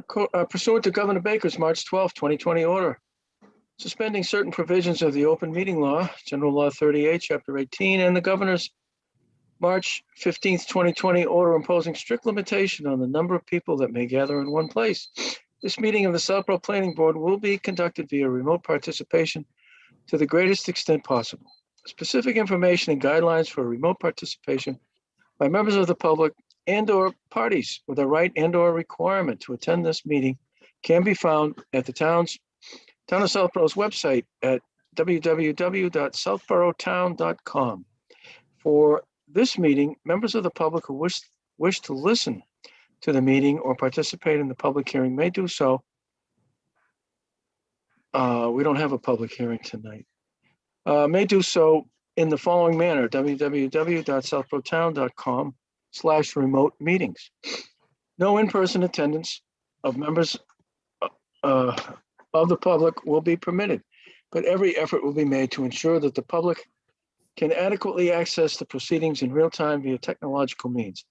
Pursuant to Governor Baker's March 12, 2020 order, suspending certain provisions of the open meeting law, General Law 38, Chapter 18, and the governor's March 15th, 2020 order imposing strict limitation on the number of people that may gather in one place. This meeting of the Southborough Planning Board will be conducted via remote participation to the greatest extent possible. Specific information and guidelines for remote participation by members of the public and/or parties with a right and/or requirement to attend this meeting can be found at the Town of Southborough's website at www.southboroughtown.com. For this meeting, members of the public who wish to listen to the meeting or participate in the public hearing may do so. We don't have a public hearing tonight. May do so in the following manner: www.southboroughtown.com/remote meetings. No in-person attendance of members of the public will be permitted, but every effort will be made to ensure that the public can adequately access the proceedings in real time via technological means.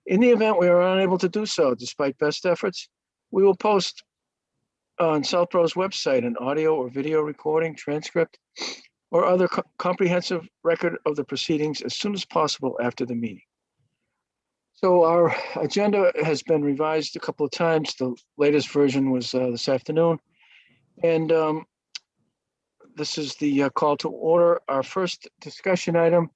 In the event we are unable to do so, despite best efforts, we will post on Southborough's website an audio or video recording, transcript, or other comprehensive record of the proceedings as soon as possible after the meeting. So our agenda has been revised a couple of times. The latest version was this afternoon. And this is the call to order. Our first discussion item.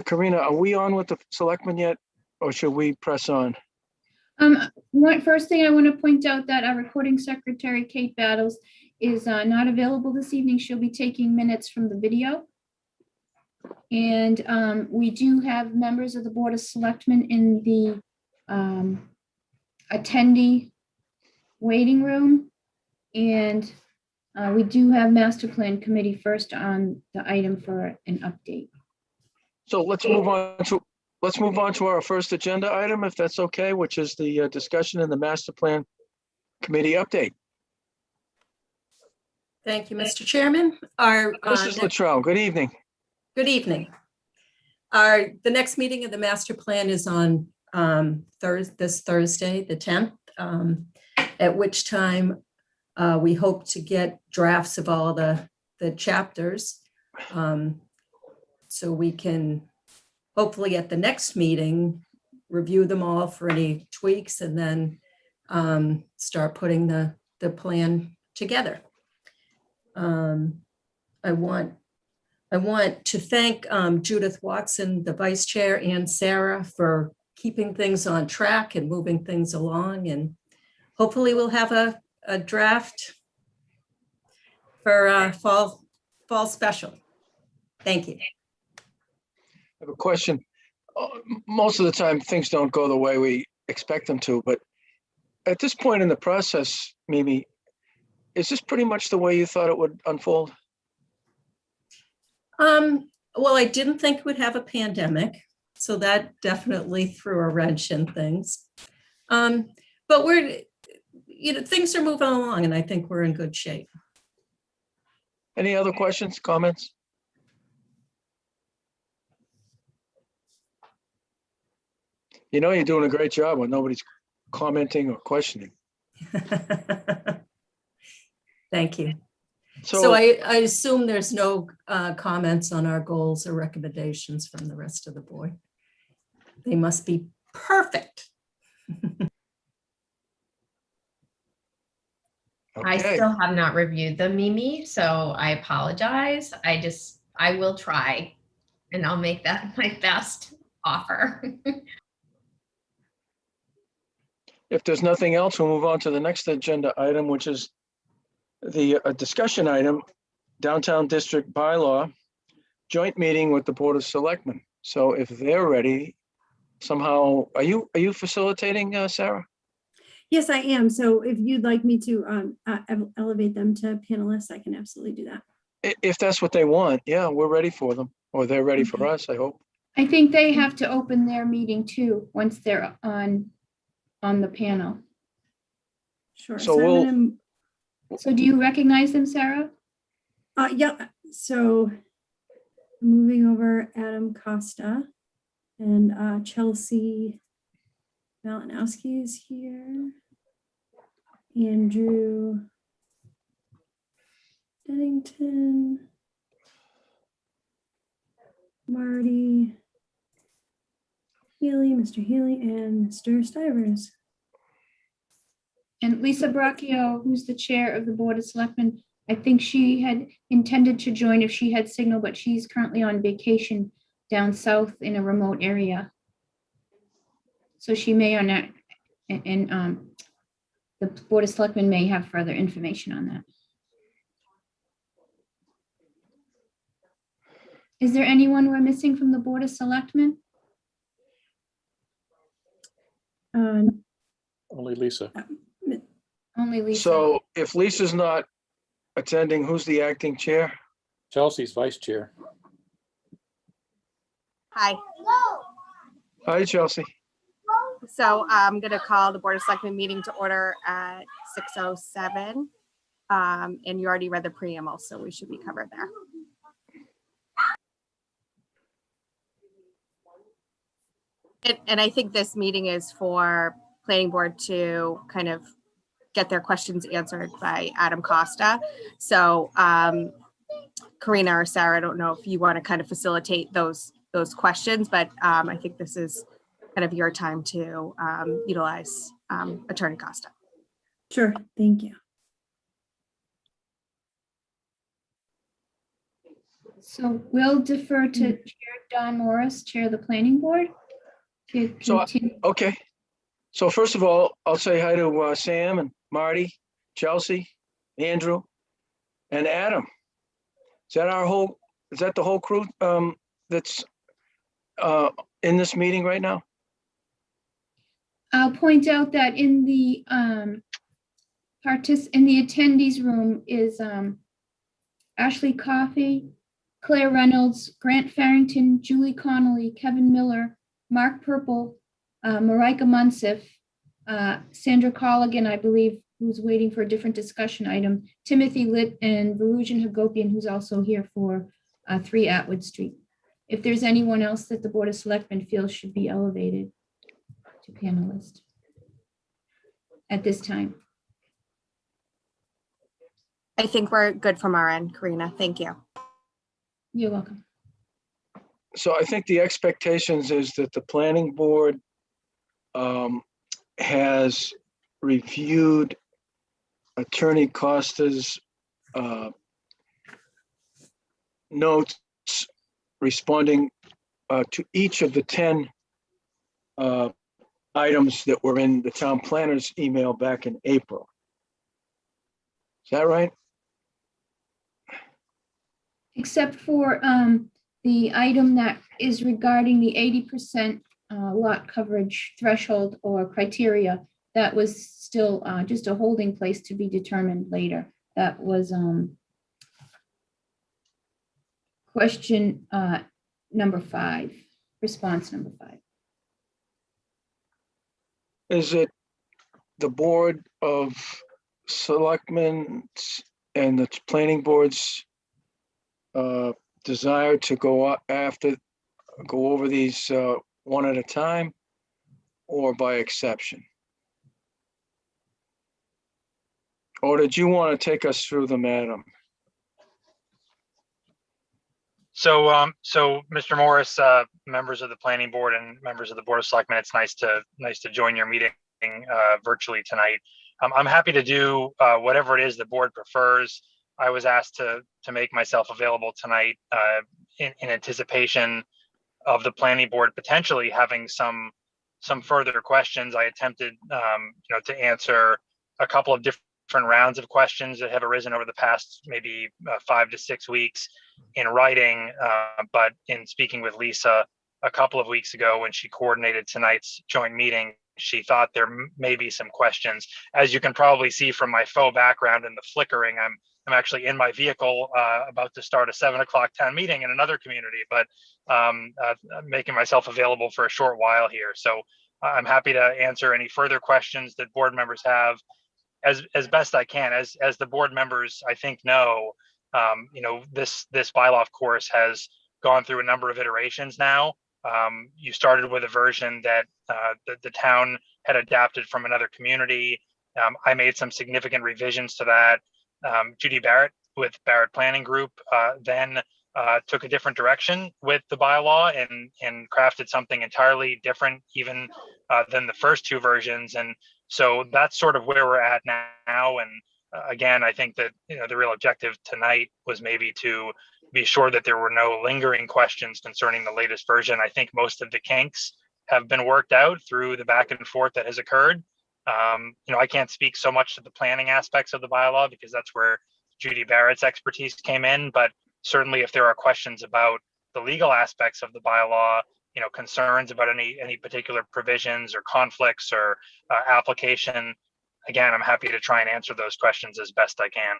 Karina, are we on with the selectmen yet, or should we press on? First thing I want to point out that our recording secretary, Kate Battles, is not available this evening. She'll be taking minutes from the video. And we do have members of the Board of Selectmen in the attendee waiting room. And we do have Master Plan Committee first on the item for an update. So let's move on to our first agenda item, if that's okay, which is the discussion in the Master Plan Committee update. Thank you, Mr. Chairman. This is Latrell. Good evening. Good evening. The next meeting of the master plan is on this Thursday, the 10th, at which time we hope to get drafts of all the chapters, so we can hopefully at the next meeting review them all for any tweaks and then start putting the plan together. I want to thank Judith Watson, the vice chair, and Sarah for keeping things on track and moving things along. And hopefully we'll have a draft for fall special. Thank you. I have a question. Most of the time things don't go the way we expect them to, but at this point in the process, Mimi, is this pretty much the way you thought it would unfold? Well, I didn't think we'd have a pandemic, so that definitely threw a wrench in things. But things are moving along, and I think we're in good shape. Any other questions, comments? You know, you're doing a great job when nobody's commenting or questioning. Thank you. So I assume there's no comments on our goals or recommendations from the rest of the board. They must be perfect. Okay. I still have not reviewed them, Mimi, so I apologize. I will try, and I'll make that my best offer. If there's nothing else, we'll move on to the next agenda item, which is the discussion item, Downtown District Bylaw, joint meeting with the Board of Selectmen. So if they're ready, somehow, are you facilitating, Sarah? Yes, I am. So if you'd like me to elevate them to panelists, I can absolutely do that. If that's what they want, yeah, we're ready for them, or they're ready for us, I hope. I think they have to open their meeting too, once they're on the panel. Sure. So So do you recognize them, Sarah? Yeah. So moving over Adam Costa and Chelsea Malinowski is here. Andrew Dennington, Marty Healy, Mr. Healy, and Mr. Stivers. And Lisa Bracchio, who's the chair of the Board of Selectmen, I think she had intended to join if she had signal, but she's currently on vacation down south in a remote area. So she may or not, and the Board of Selectmen may have further information on that. Is there anyone we're missing from the Board of Selectmen? Only Lisa. Only Lisa. So if Lisa's not attending, who's the acting chair? Chelsea's vice chair. Hi, Hi, Chelsea. so I'm gonna call the Board of Selectmen meeting to order at 6:07. And you already read the preamble, so we should be covered there. And I think this meeting is for planning board to kind of get their questions answered by Adam Costa. So Karina or Sarah, I don't know if you want to kind of facilitate those questions, but I think this is kind of your time to utilize Attorney Costa. Sure, thank you. So we'll defer to Chair Don Morris, Chair of the Planning Board. to So, continue. Okay. So first of all, I'll say hi to Sam and Marty, Chelsea, Andrew, and Adam. Is that the whole crew that's in this meeting right now? I'll point out that in the attendees room is Ashley Coffey, Claire Reynolds, Grant Farrington, Julie Connolly, Kevin Miller, Mark Purple, Marika Munsif, Sandra Colligan, I believe, who's waiting for a different discussion item, Timothy Litt, and Varujan Hagopian, who's also here for 3 Atwood Street. If there's anyone else that the Board of Selectmen feels should be elevated to panelist at this time. I think we're good from our end, Karina. Thank you. You're welcome. So I think the expectations is that the planning board has reviewed Attorney Costa's notes responding to each of the 10 items that were in the town planner's email back in April. Is that right? Except for the item that is regarding the 80% lot coverage threshold or criteria, that was still just a holding place to be determined later. That was question number 5, response number 5. Is it the Board of Selectmen and the planning board's desire to go over these one at a time or by exception? Or did you want to take us through them, Adam? So, Mr. Morris, members of the planning board and members of the Board of Selectmen, it's nice to join your meeting virtually tonight. I'm happy to do whatever it is the board prefers. I was asked to make myself available tonight in anticipation of the planning board potentially having some further questions. I attempted, to answer a couple of different rounds of questions that have arisen over the past maybe 5 to 6 weeks in writing, but in speaking with Lisa a couple of weeks ago when she coordinated tonight's joint meeting, she thought there may be some questions. As you can probably see from my faux background and the flickering, I'm actually in my vehicle about to start a 7 o'clock town meeting in another community, but making myself available for a short while here. So I'm happy to answer any further questions that board members have as best I can. As the board members, I think, know, this bylaw, of course, has gone through a number of iterations now. You started with a version that the town had adapted from another community. I made some significant revisions to that. Judy Barrett with Barrett Planning Group then took a different direction with the bylaw and crafted something entirely different even than the first two versions. And so that's sort of where we're at now. And again, I think that the real objective tonight was maybe to be sure that there were no lingering questions concerning the latest version. I think most of the kinks have been worked out through the back and forth that has occurred. I can't speak so much to the planning aspects of the bylaw because that's where Judy Barrett's expertise came in. But certainly, if there are questions about the legal aspects of the bylaw, concerns about any particular provisions or conflicts or application, again, I'm happy to try and answer those questions as best I can.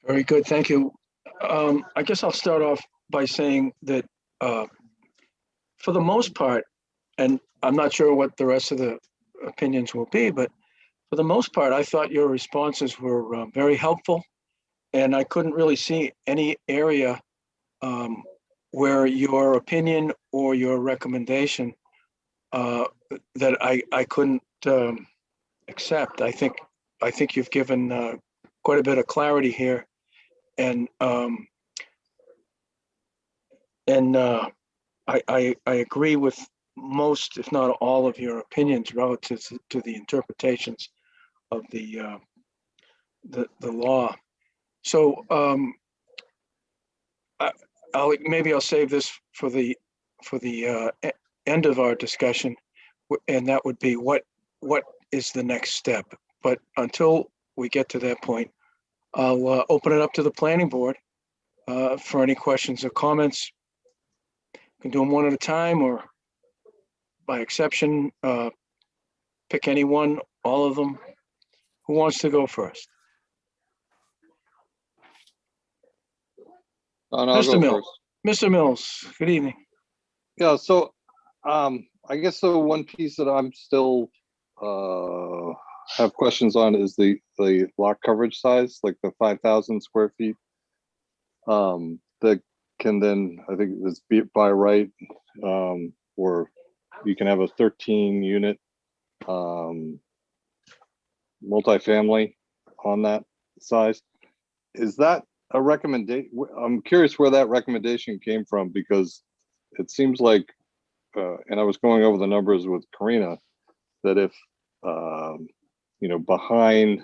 Very good, thank you. I guess I'll start off by saying that for the most part, and I'm not sure what the rest of the opinions will be, but for the most part, I thought your responses were very helpful. And I couldn't really see any area where your opinion or your recommendation that I couldn't accept. I think you've given quite a bit of clarity here, and I agree with most, if not all, of your opinions relative to the interpretations of the law. So I'll save this for the end of our discussion, and that would be what is the next step. But until we get to that point, I'll open it up to the planning board for any questions or comments. You can do them one at a time or by exception, pick any one, all of them. Who wants to go first? And I'll Mr. go Mills. first. Mr. Mills, good evening. Yeah, so I guess the one piece that I'm still have questions on is the lot coverage size, like the 5,000 square feet. That can then, I think it's by right, or you can have a 13 unit multifamily on that size. Is that a recommendation? I'm curious where that recommendation came from, because it seems like, and I was going over the numbers with Karina, that if, behind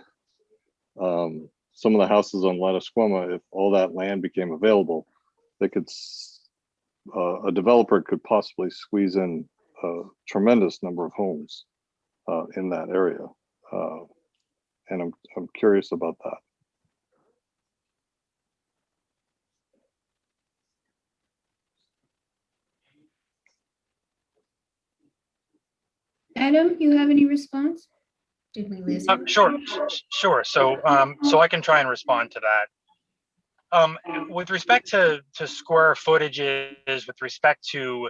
some of the houses on Ladasquama, if all that land became available, they could, a developer could possibly squeeze in a tremendous number of homes in that area. And I'm curious about that. Adam, you have any response? Did we lose him? Sure. So I can try and respond to that. With respect to square footages, with respect to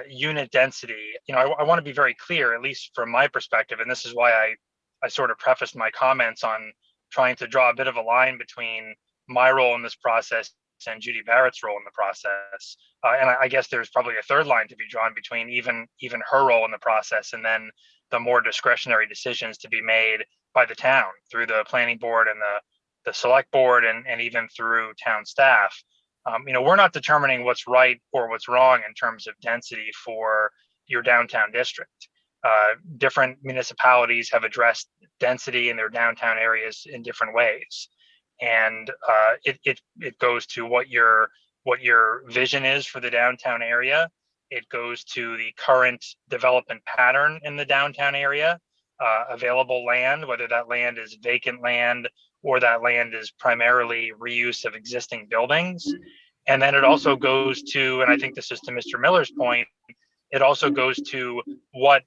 unit density, I want to be very clear, at least from my perspective, and this is why I sort of prefaced my comments on trying to draw a bit of a line between my role in this process and Judy Barrett's role in the process. And I guess there's probably a third line to be drawn between even her role in the process and then the more discretionary decisions to be made by the town through the planning board and the select board and even through town staff. We're not determining what's right or what's wrong in terms of density for your downtown district. Different municipalities have addressed density in their downtown areas in different ways. And it goes to what your vision is for the downtown area. It goes to the current development pattern in the downtown area, available land, whether that land is vacant land or that land is primarily reuse of existing buildings. And then it also goes to, and I think this is to Mr. Miller's point, it also goes to what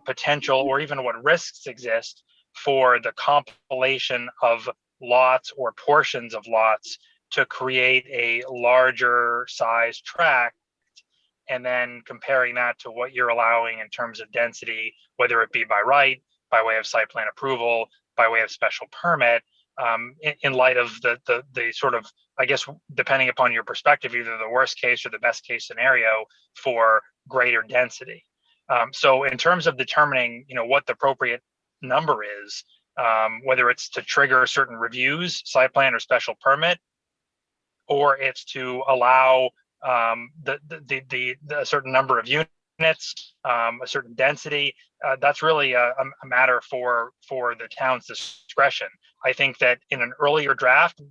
potential or even what risks exist for the compilation of lots or portions of lots to create a larger size tract, and then comparing that to what you're allowing in terms of density, whether it be by right, by way of site plan approval, by way of special permit, in light of the sort of, I guess, depending upon your perspective, either the worst case or the best case scenario for greater density. So in terms of determining, what the appropriate number is, whether it's to trigger certain reviews, site plan or special permit, or it's to allow the certain number of units, a certain density, that's really a matter for the town's discretion. I think that in an earlier draft,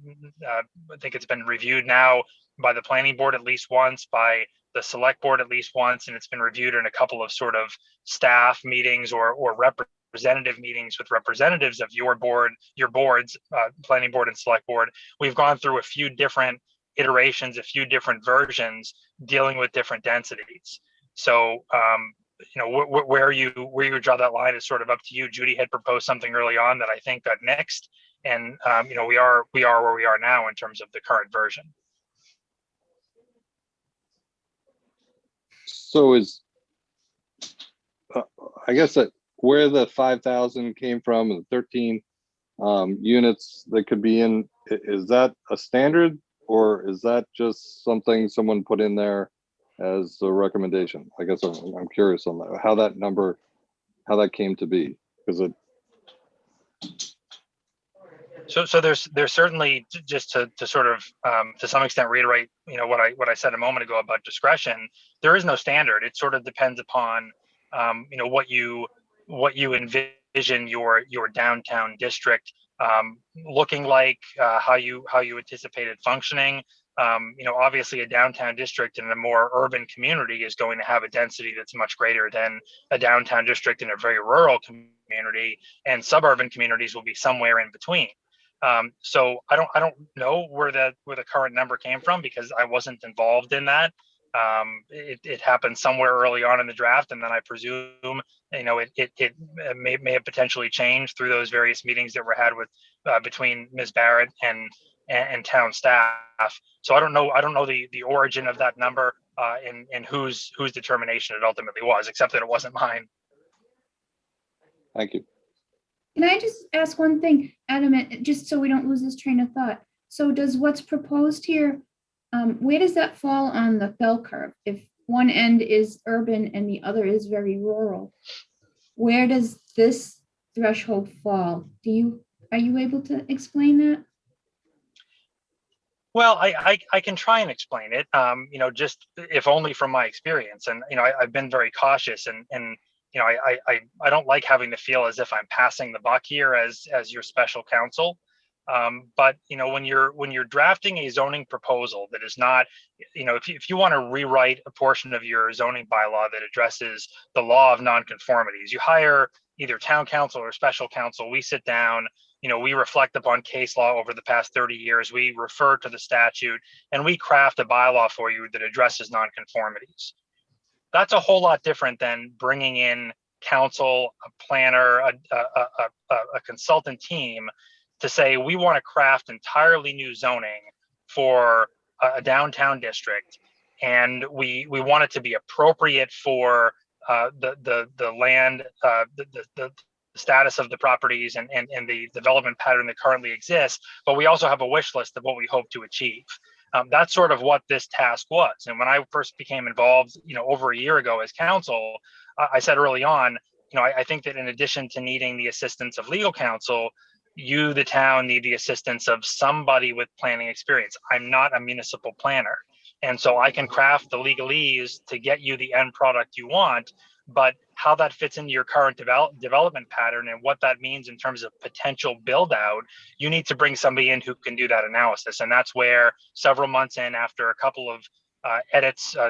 I think it's been reviewed now by the planning board at least once, by the select board at least once, and it's been reviewed in a couple of sort of staff meetings or representative meetings with representatives of your boards, planning board and select board. We've gone through a few different iterations, a few different versions dealing with different densities. So, where you draw that line is sort of up to you. Judy had proposed something early on that I think got nixed, and we are where we are now in terms of the current version. So I guess that where the 5,000 came from and the 13 units that could be in, is that a standard, or is that just something someone put in there as a recommendation? I guess I'm curious on that, how that came to be, because it. So there's certainly, just to sort of to some extent reiterate, what I said a moment ago about discretion. There is no standard. It sort of depends upon what you envision your downtown district looking like, how you anticipate it functioning. Obviously a downtown district in a more urban community is going to have a density that's much greater than a downtown district in a very rural community, and suburban communities will be somewhere in between. So I don't know where the current number came from, because I wasn't involved in that. It happened somewhere early on in the draft, and then I presume it may have potentially changed through those various meetings that were had with between Ms. Barrett and town staff. So I don't know the origin of that number and whose determination it ultimately was, except that it wasn't mine. Thank you. Can I just ask one thing, Adam, just so we don't lose this train of thought? So does what's proposed here, where does that fall on the bell curve? If one end is urban and the other is very rural, where does this threshold fall? Are you able to explain that? Well, I can try and explain it, just if only from my experience. And, I've been very cautious, and I don't like having to feel as if I'm passing the buck here as your special counsel. But when you're drafting a zoning proposal that is not, if you want to rewrite a portion of your zoning bylaw that addresses the law of nonconformities, you hire either town council or special counsel. We sit down, we reflect upon case law over the past 30 years. We refer to the statute, and we craft a bylaw for you that addresses nonconformities. That's a whole lot different than bringing in counsel, a planner, a consultant team to say, we want to craft entirely new zoning for a downtown district, and we want it to be appropriate for the land, the status of the properties and the development pattern that currently exists. But we also have a wish list of what we hope to achieve. That's sort of what this task was. And when I first became involved, over a year ago as counsel, I said early on, I think that in addition to needing the assistance of legal counsel, you, the town, need the assistance of somebody with planning experience. I'm not a municipal planner. And so I can craft the legalese to get you the end product you want, but how that fits into your current development pattern and what that means in terms of potential build out, you need to bring somebody in who can do that analysis. And that's where several months in, after a couple of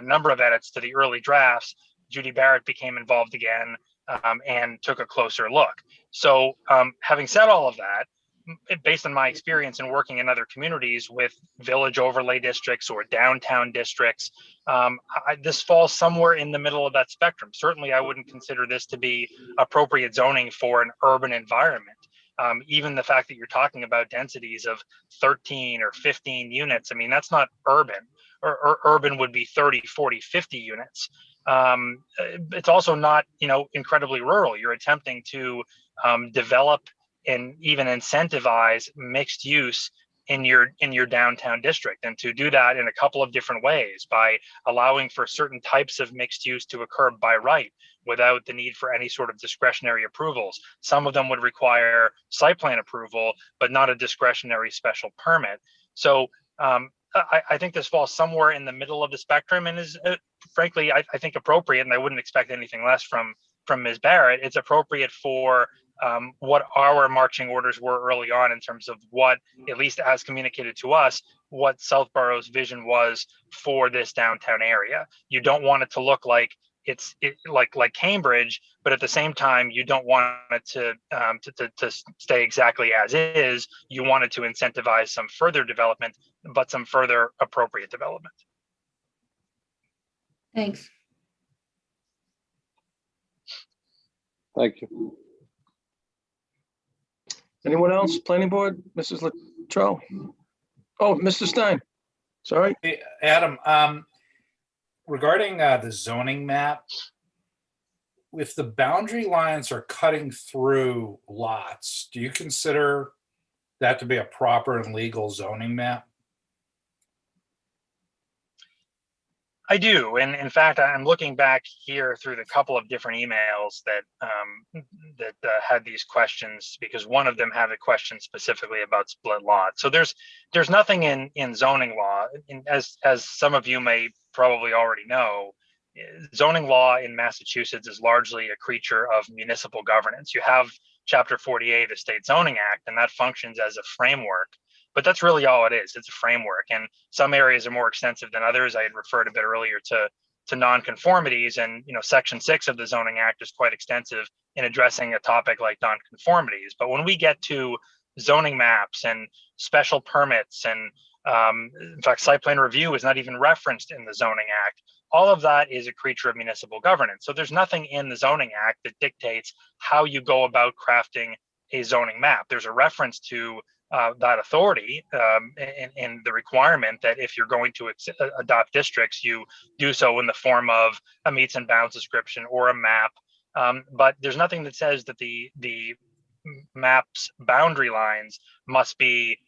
number of edits to the early drafts, Judy Barrett became involved again and took a closer look. So having said all of that, based on my experience in working in other communities with village overlay districts or downtown districts, this falls somewhere in the middle of that spectrum. Certainly, I wouldn't consider this to be appropriate zoning for an urban environment. Even the fact that you're talking about densities of 13 or 15 units, I mean, that's not urban. Or urban would be 30, 40, 50 units. It's also not, incredibly rural. You're attempting to develop and even incentivize mixed use in your downtown district, and to do that in a couple of different ways, by allowing for certain types of mixed use to occur by right without the need for any sort of discretionary approvals. Some of them would require site plan approval, but not a discretionary special permit. So I think this falls somewhere in the middle of the spectrum, and is frankly, I think appropriate, and I wouldn't expect anything less from Ms. Barrett. It's appropriate for what our marching orders were early on in terms of what, at least as communicated to us, what Southborough's vision was for this downtown area. You don't want it to look like like Cambridge, but at the same time, you don't want it to stay exactly as is. You wanted to incentivize some further development, but some further appropriate development. Thanks. Thank you. Anyone else? Planning board, Mrs. Latrell? Oh, Mr. Stein. Sorry. Hey, Adam, regarding the zoning map, if the boundary lines are cutting through lots, do you consider that to be a proper and legal zoning map? I do, and in fact, I'm looking back here through the couple of different emails that had these questions, because one of them had a question specifically about split lots. So there's nothing in zoning law, as some of you may probably already know, zoning law in Massachusetts is largely a creature of municipal governance. You have Chapter 48 of the State Zoning Act, and that functions as a framework. But that's really all it is. It's a framework, and some areas are more extensive than others. I had referred a bit earlier to nonconformities, and Section 6 of the Zoning Act is quite extensive in addressing a topic like nonconformities. But when we get to zoning maps and special permits, and in fact, site plan review is not even referenced in the Zoning Act. All of that is a creature of municipal governance. So there's nothing in the Zoning Act that dictates how you go about crafting a zoning map. There's a reference to that authority and the requirement that if you're going to adopt districts, you do so in the form of a meets and bounds description or a map. But there's nothing that says that the map's boundary lines must be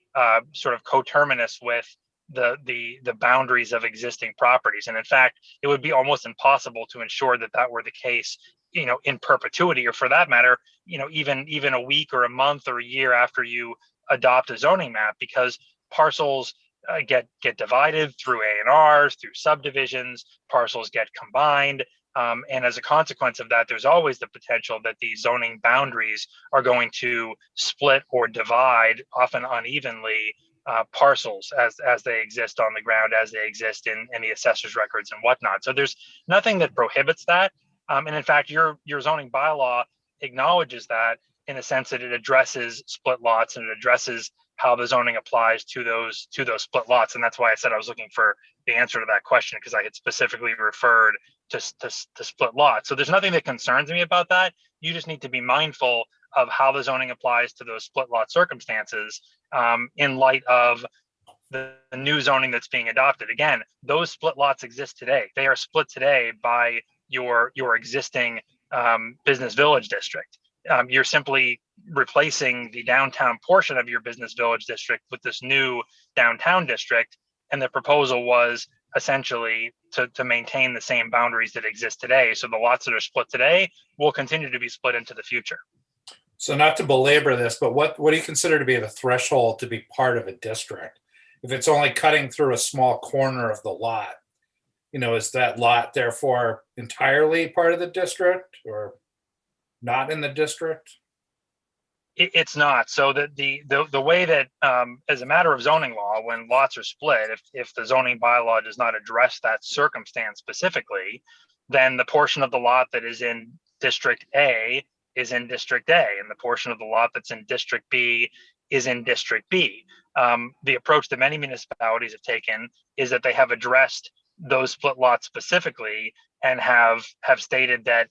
sort of coterminous with the boundaries of existing properties. And in fact, it would be almost impossible to ensure that that were the case, in perpetuity, or for that matter, even a week or a month or a year after you adopt a zoning map, because parcels get divided through A&Rs, through subdivisions, parcels get combined. And as a consequence of that, there's always the potential that the zoning boundaries are going to split or divide, often unevenly, parcels as they exist on the ground, as they exist in the assessor's records and whatnot. So there's nothing that prohibits that. And in fact, your zoning bylaw acknowledges that, in a sense that it addresses split lots and it addresses how the zoning applies to those split lots. And that's why I said I was looking for the answer to that question, because I had specifically referred to split lots. So there's nothing that concerns me about that. You just need to be mindful of how the zoning applies to those split lot circumstances in light of the new zoning that's being adopted. Again, those split lots exist today. They are split today by your existing business village district. You're simply replacing the downtown portion of your business village district with this new downtown district. And the proposal was essentially to maintain the same boundaries that exist today. So the lots that are split today will continue to be split into the future. So not to belabor this, but what do you consider to be the threshold to be part of a district? If it's only cutting through a small corner of the lot, is that lot therefore entirely part of the district or not in the district? It's not. So the way that, as a matter of zoning law, when lots are split, if the zoning bylaw does not address that circumstance specifically, then the portion of the lot that is in District A is in District A, and the portion of the lot that's in District B is in District B. The approach that many municipalities have taken is that they have addressed those split lots specifically and have stated that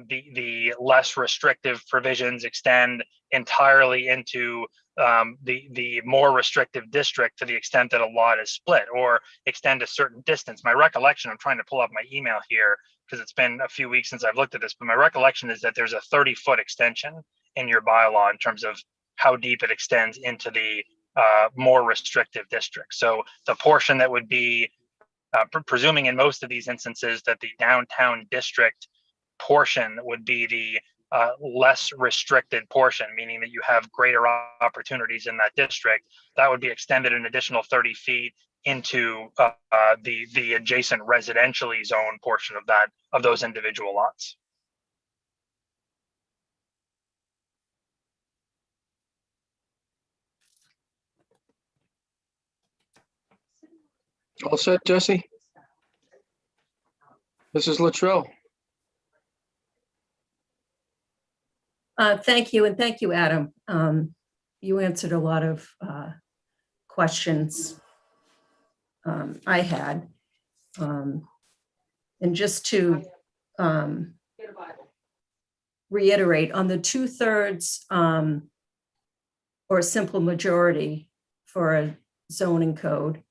the less restrictive provisions extend entirely into the more restrictive district to the extent that a lot is split, or extend a certain distance. My recollection, I'm trying to pull up my email here because it's been a few weeks since I've looked at this, but my recollection is that there's a 30-foot extension in your bylaw in terms of how deep it extends into the more restrictive districts. So the portion that would be, presuming in most of these instances that the downtown district portion would be the less restricted portion, meaning that you have greater opportunities in that district, that would be extended an additional 30 feet into the adjacent residentially zoned portion of those individual lots. All set, Jesse? Mrs. Latrell? Thank you, and thank you, Adam. You answered a lot of questions I had. And just to reiterate, on the 2/3 or simple majority for a zoning code,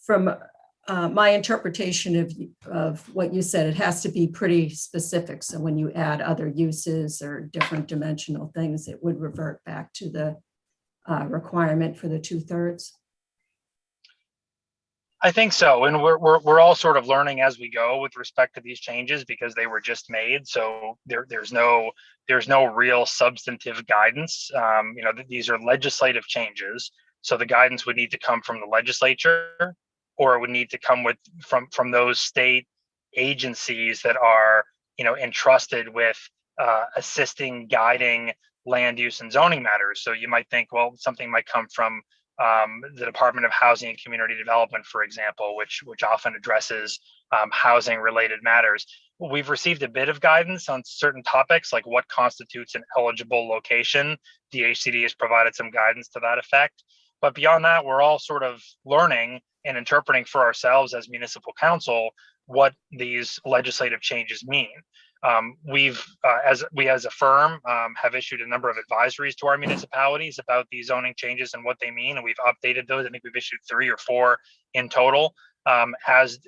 from my interpretation of what you said, it has to be pretty specific. So when you add other uses or different dimensional things, it would revert back to the requirement for the 2/3. I think so, and we're all sort of learning as we go with respect to these changes because they were just made. So there's no real substantive guidance. These are legislative changes, so the guidance would need to come from the legislature, or it would need to come from those state agencies that are entrusted with assisting, guiding land use and zoning matters. So you might think, well, something might come from the Department of Housing and Community Development, for example, which often addresses housing related matters. We've received a bit of guidance on certain topics, like what constitutes an eligible location. DHCD has provided some guidance to that effect. But beyond that, we're all sort of learning and interpreting for ourselves as municipal council what these legislative changes mean. We as a firm have issued a number of advisories to our municipalities about these zoning changes and what they mean, and we've updated those. I think we've issued 3 or 4 in total as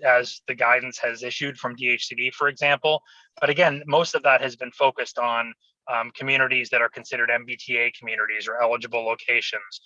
the guidance has issued from DHCD, for example. But again, most of that has been focused on communities that are considered MBTA communities or eligible locations.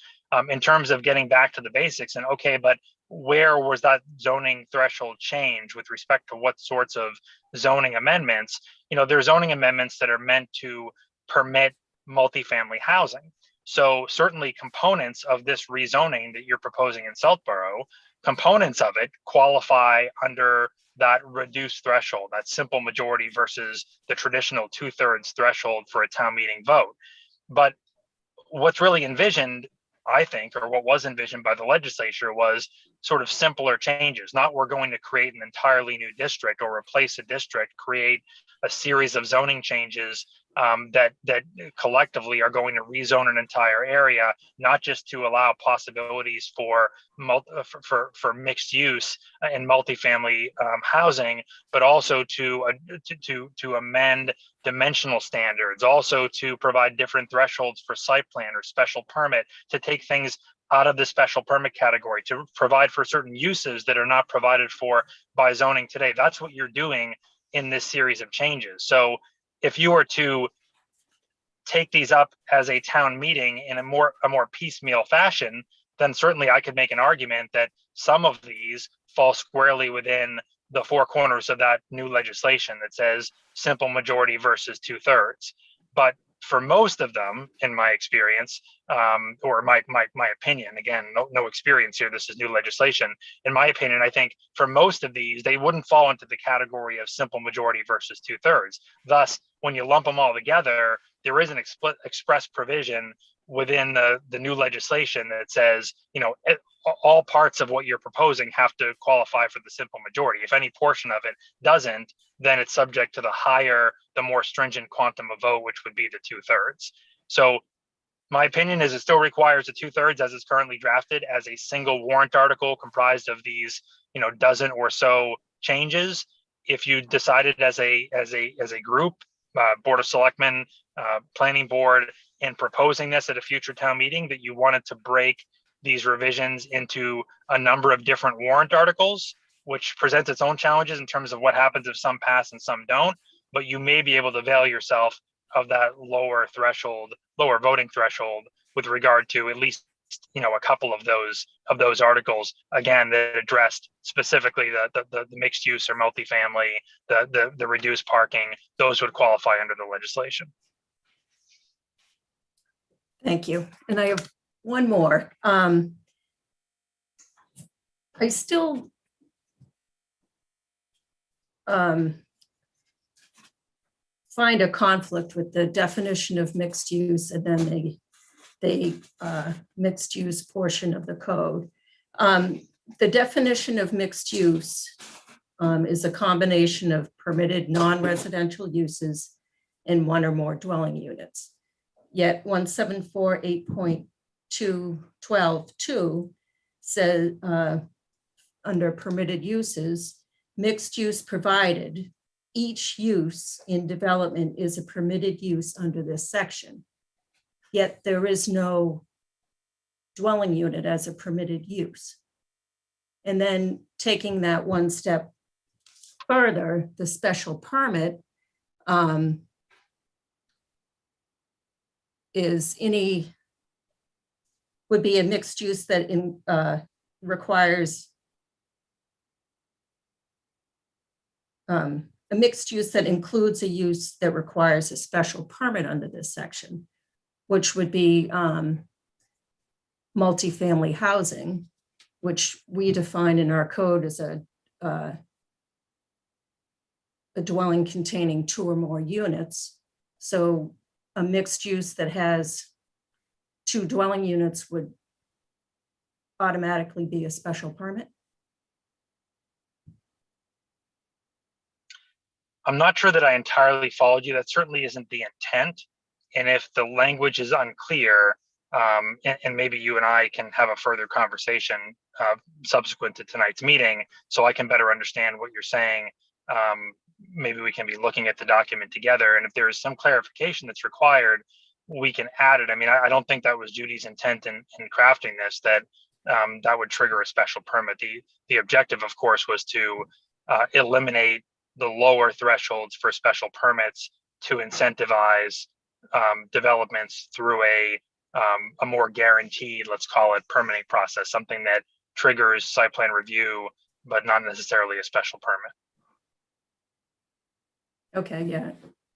In terms of getting back to the basics, and okay, but where was that zoning threshold change with respect to what sorts of zoning amendments? There are zoning amendments that are meant to permit multifamily housing. So certainly components of this rezoning that you're proposing in Southborough, components of it qualify under that reduced threshold, that simple majority versus the traditional 2/3 threshold for a town meeting vote. But what's really envisioned, I think, or what was envisioned by the legislature, was sort of simpler changes. Not we're going to create an entirely new district or replace a district, create a series of zoning changes that collectively are going to rezone an entire area, not just to allow possibilities for mixed use and multifamily housing, but also to amend dimensional standards, also to provide different thresholds for site plan or special permit, to take things out of the special permit category, to provide for certain uses that are not provided for by zoning today. That's what you're doing in this series of changes. So if you were to take these up as a town meeting in a more piecemeal fashion, then certainly I could make an argument that some of these fall squarely within the 4 corners of that new legislation that says simple majority versus 2/3. But for most of them, in my experience, or my opinion, again, no experience here, this is new legislation. In my opinion, I think for most of these, they wouldn't fall into the category of simple majority versus 2/3. Thus, when you lump them all together, there is an express provision within the new legislation that says, all parts of what you're proposing have to qualify for the simple majority. If any portion of it doesn't, then it's subject to the more stringent quantum of vote, which would be the 2/3. So my opinion is it still requires a 2/3 as it's currently drafted as a single warrant article comprised of these, dozen or so changes. If you decided as a group, Board of Selectmen, Planning Board, in proposing this at a future town meeting, that you wanted to break these revisions into a number of different warrant articles, which presents its own challenges in terms of what happens if some pass and some don't, but you may be able to avail yourself of that lower threshold, lower voting threshold with regard to at least, you know, a couple of those articles, again, that addressed specifically the mixed use or multifamily, the reduced parking. Those would qualify under the legislation. Thank you. And I have one more. I still find a conflict with the definition of mixed use and then the mixed use portion of the code. The definition of mixed use is a combination of permitted non-residential uses in one or more dwelling units. Yet 1748.212.2 says under permitted uses, mixed use provided each use in development is a permitted use under this section. Yet there is no dwelling unit as a permitted use. And then taking that one step further, the special permit would be a mixed use that requires a mixed use that includes a use that requires a special permit under this section, which would be multifamily housing, which we define in our code as a dwelling containing 2 or more units. So a mixed use that has 2 dwelling units would automatically be a special permit. I'm not sure that I entirely followed you. That certainly isn't the intent. And if the language is unclear, and maybe you and I can have a further conversation subsequent to tonight's meeting, so I can better understand what you're saying. Maybe we can be looking at the document together. And if there is some clarification that's required, we can add it. I mean, I don't think that was Judy's intent in crafting this, that that would trigger a special permit. The objective, of course, was to eliminate the lower thresholds for special permits to incentivize developments through a more guaranteed, let's call it, permitting process, something that triggers site plan review, but not necessarily a special permit. Okay, yeah,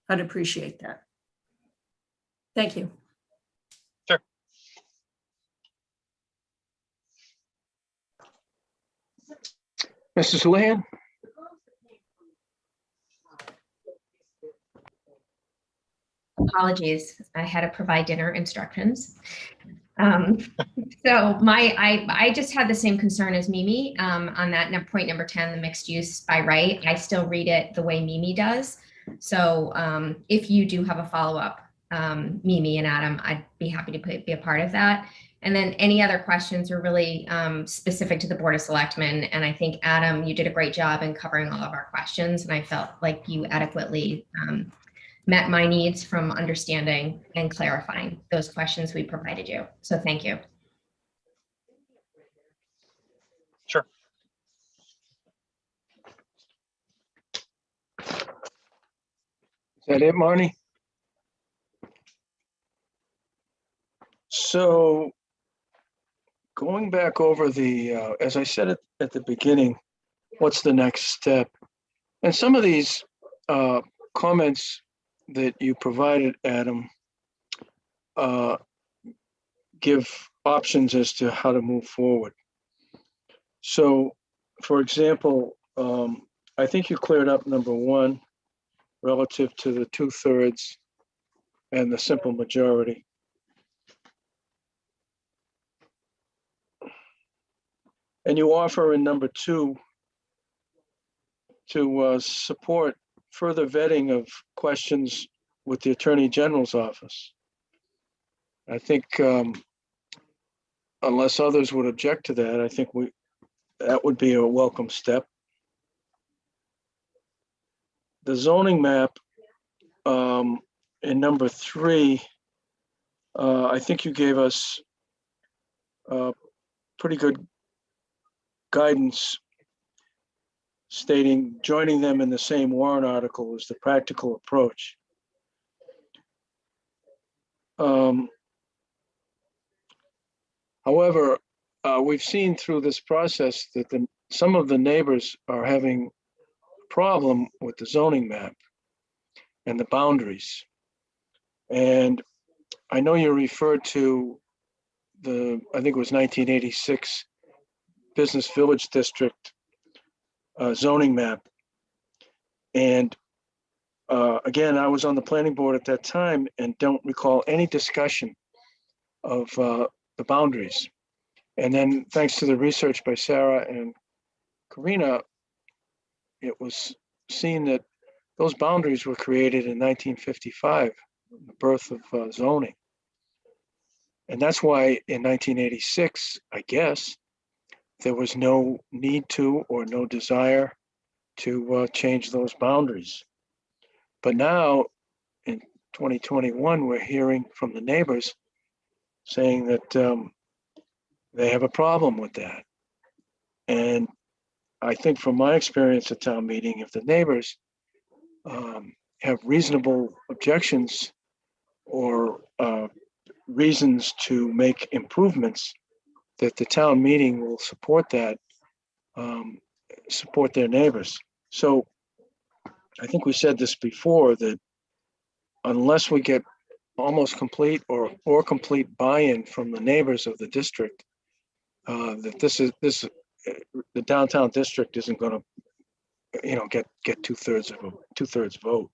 I'd appreciate that. Thank you. Sure. Mrs. Houlihan? Apologies, I had to provide dinner instructions. So I just had the same concern as Mimi on that point number 10, the mixed use by right. I still read it the way Mimi does. So if you do have a follow-up, Mimi and Adam, I'd be happy to be a part of that. And then any other questions are really specific to the Board of Selectmen. And I think, Adam, you did a great job in covering all of our questions. And I felt like you adequately met my needs from understanding and clarifying those questions we provided you. So thank you. Sure. Is that it, Marnie? So going back over the, as I said at the beginning, what's the next step? And some of these comments that you provided, Adam, give options as to how to move forward. So, for example, I think you cleared up number 1 relative to the 2/3 and the simple majority. And you offer in number 2 to support further vetting of questions with the Attorney General's office. I think unless others would object to that, I think that would be a welcome step. The zoning map in number 3, I think you gave us pretty good guidance stating joining them in the same warrant article is the practical approach. However, we've seen through this process that some of the neighbors are having a problem with the zoning map and the boundaries. And I know you referred to I think it was 1986 Business Village District zoning map. And again, I was on the planning board at that time and don't recall any discussion of the boundaries. And then thanks to the research by Sarah and Karina, it was seen that those boundaries were created in 1955, the birth of zoning. And that's why in 1986, I guess, there was no need to or no desire to change those boundaries. But now in 2021, we're hearing from the neighbors saying that they have a problem with that. And I think from my experience at town meeting, if the neighbors have reasonable objections or reasons to make improvements, that the town meeting will support that, support their neighbors. So I think we said this before, that unless we get almost complete or complete buy-in from the neighbors of the district, that the downtown district isn't going to, get two-thirds vote.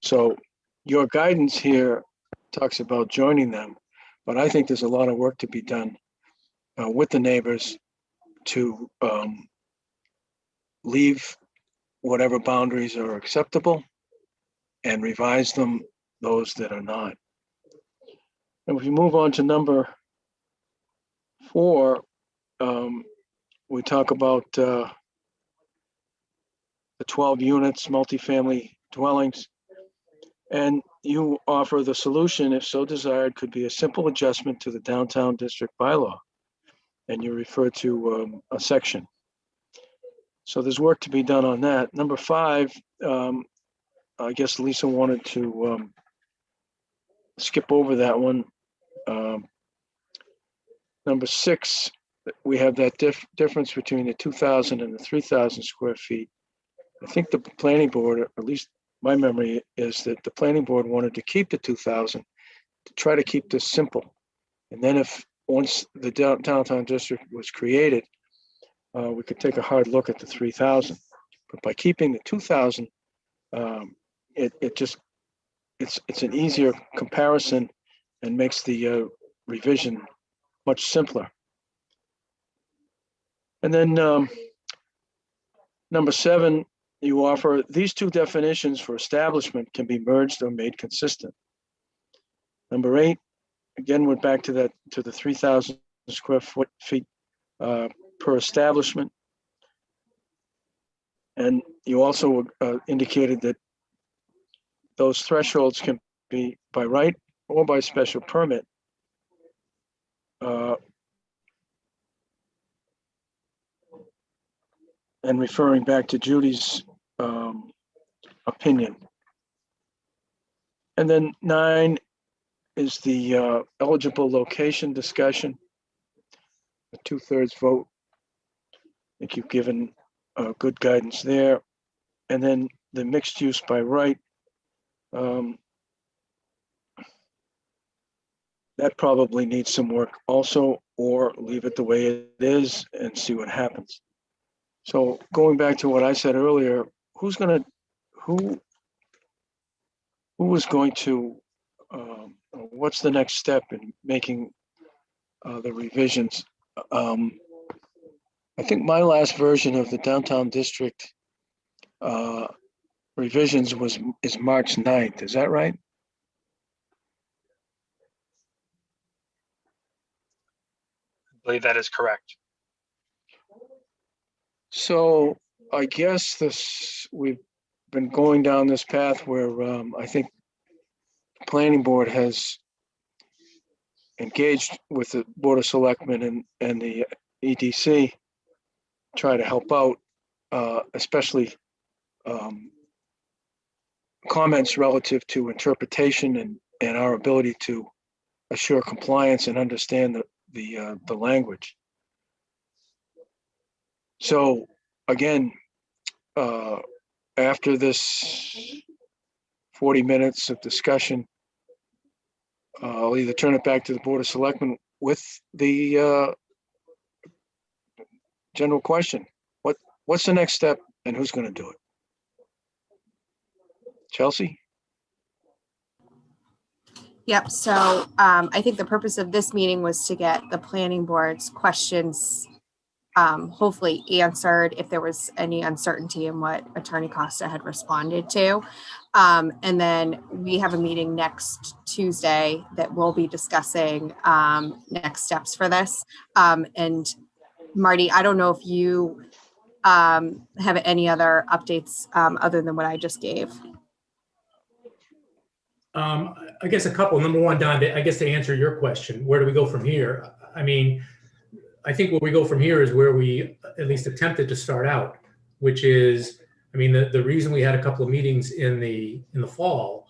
So your guidance here talks about joining them, but I think there's a lot of work to be done with the neighbors to leave whatever boundaries are acceptable and revise those that are not. And if we move on to number 4, we talk about the 12 units, multifamily dwellings. And you offer the solution, if so desired, could be a simple adjustment to the downtown district bylaw. And you refer to a section. So there's work to be done on that. Number 5, I guess Lisa wanted to skip over that one. Number 6, we have that difference between the 2,000 and the 3,000 square feet. I think the planning board, or at least my memory is that the planning board wanted to keep the 2,000 to try to keep this simple. And then once the downtown district was created, we could take a hard look at the 3,000. But by keeping the 2,000, it's an easier comparison and makes the revision much simpler. And then number 7, you offer these 2 definitions for establishment can be merged or made consistent. Number 8, again, we're back to the 3,000 square feet per establishment. And you also indicated that those thresholds can be by right or by special permit. And referring back to Judy's opinion. And then 9 is the eligible location discussion, a 2/3 vote. I think you've given good guidance there. And then the mixed use by right, that probably needs some work also, or leave it the way it is and see what happens. So going back to what I said earlier, who is going to, what's the next step in making the revisions? I think my last version of the downtown district revisions is March 9th. Is that right? I believe that is correct. So I guess we've been going down this path where I think the planning board has engaged with the Board of Selectmen and the EDC, try to help out, especially comments relative to interpretation and our ability to assure compliance and understand the language. So again, after this 40 minutes of discussion, I'll either turn it back to the Board of Selectmen with the general question. What's the next step and who's going to do it? Chelsea? Yep, so I think the purpose of this meeting was to get the planning board's questions hopefully answered if there was any uncertainty in what Attorney Costa had responded to. And then we have a meeting next Tuesday that we'll be discussing next steps for this. And Marty, I don't know if you have any other updates other than what I just gave. I guess a couple. Number one, Don, I guess to answer your question, where do we go from here? I mean, I think where we go from here is where we at least attempted to start out, which is, I mean, the reason we had a couple of meetings in the fall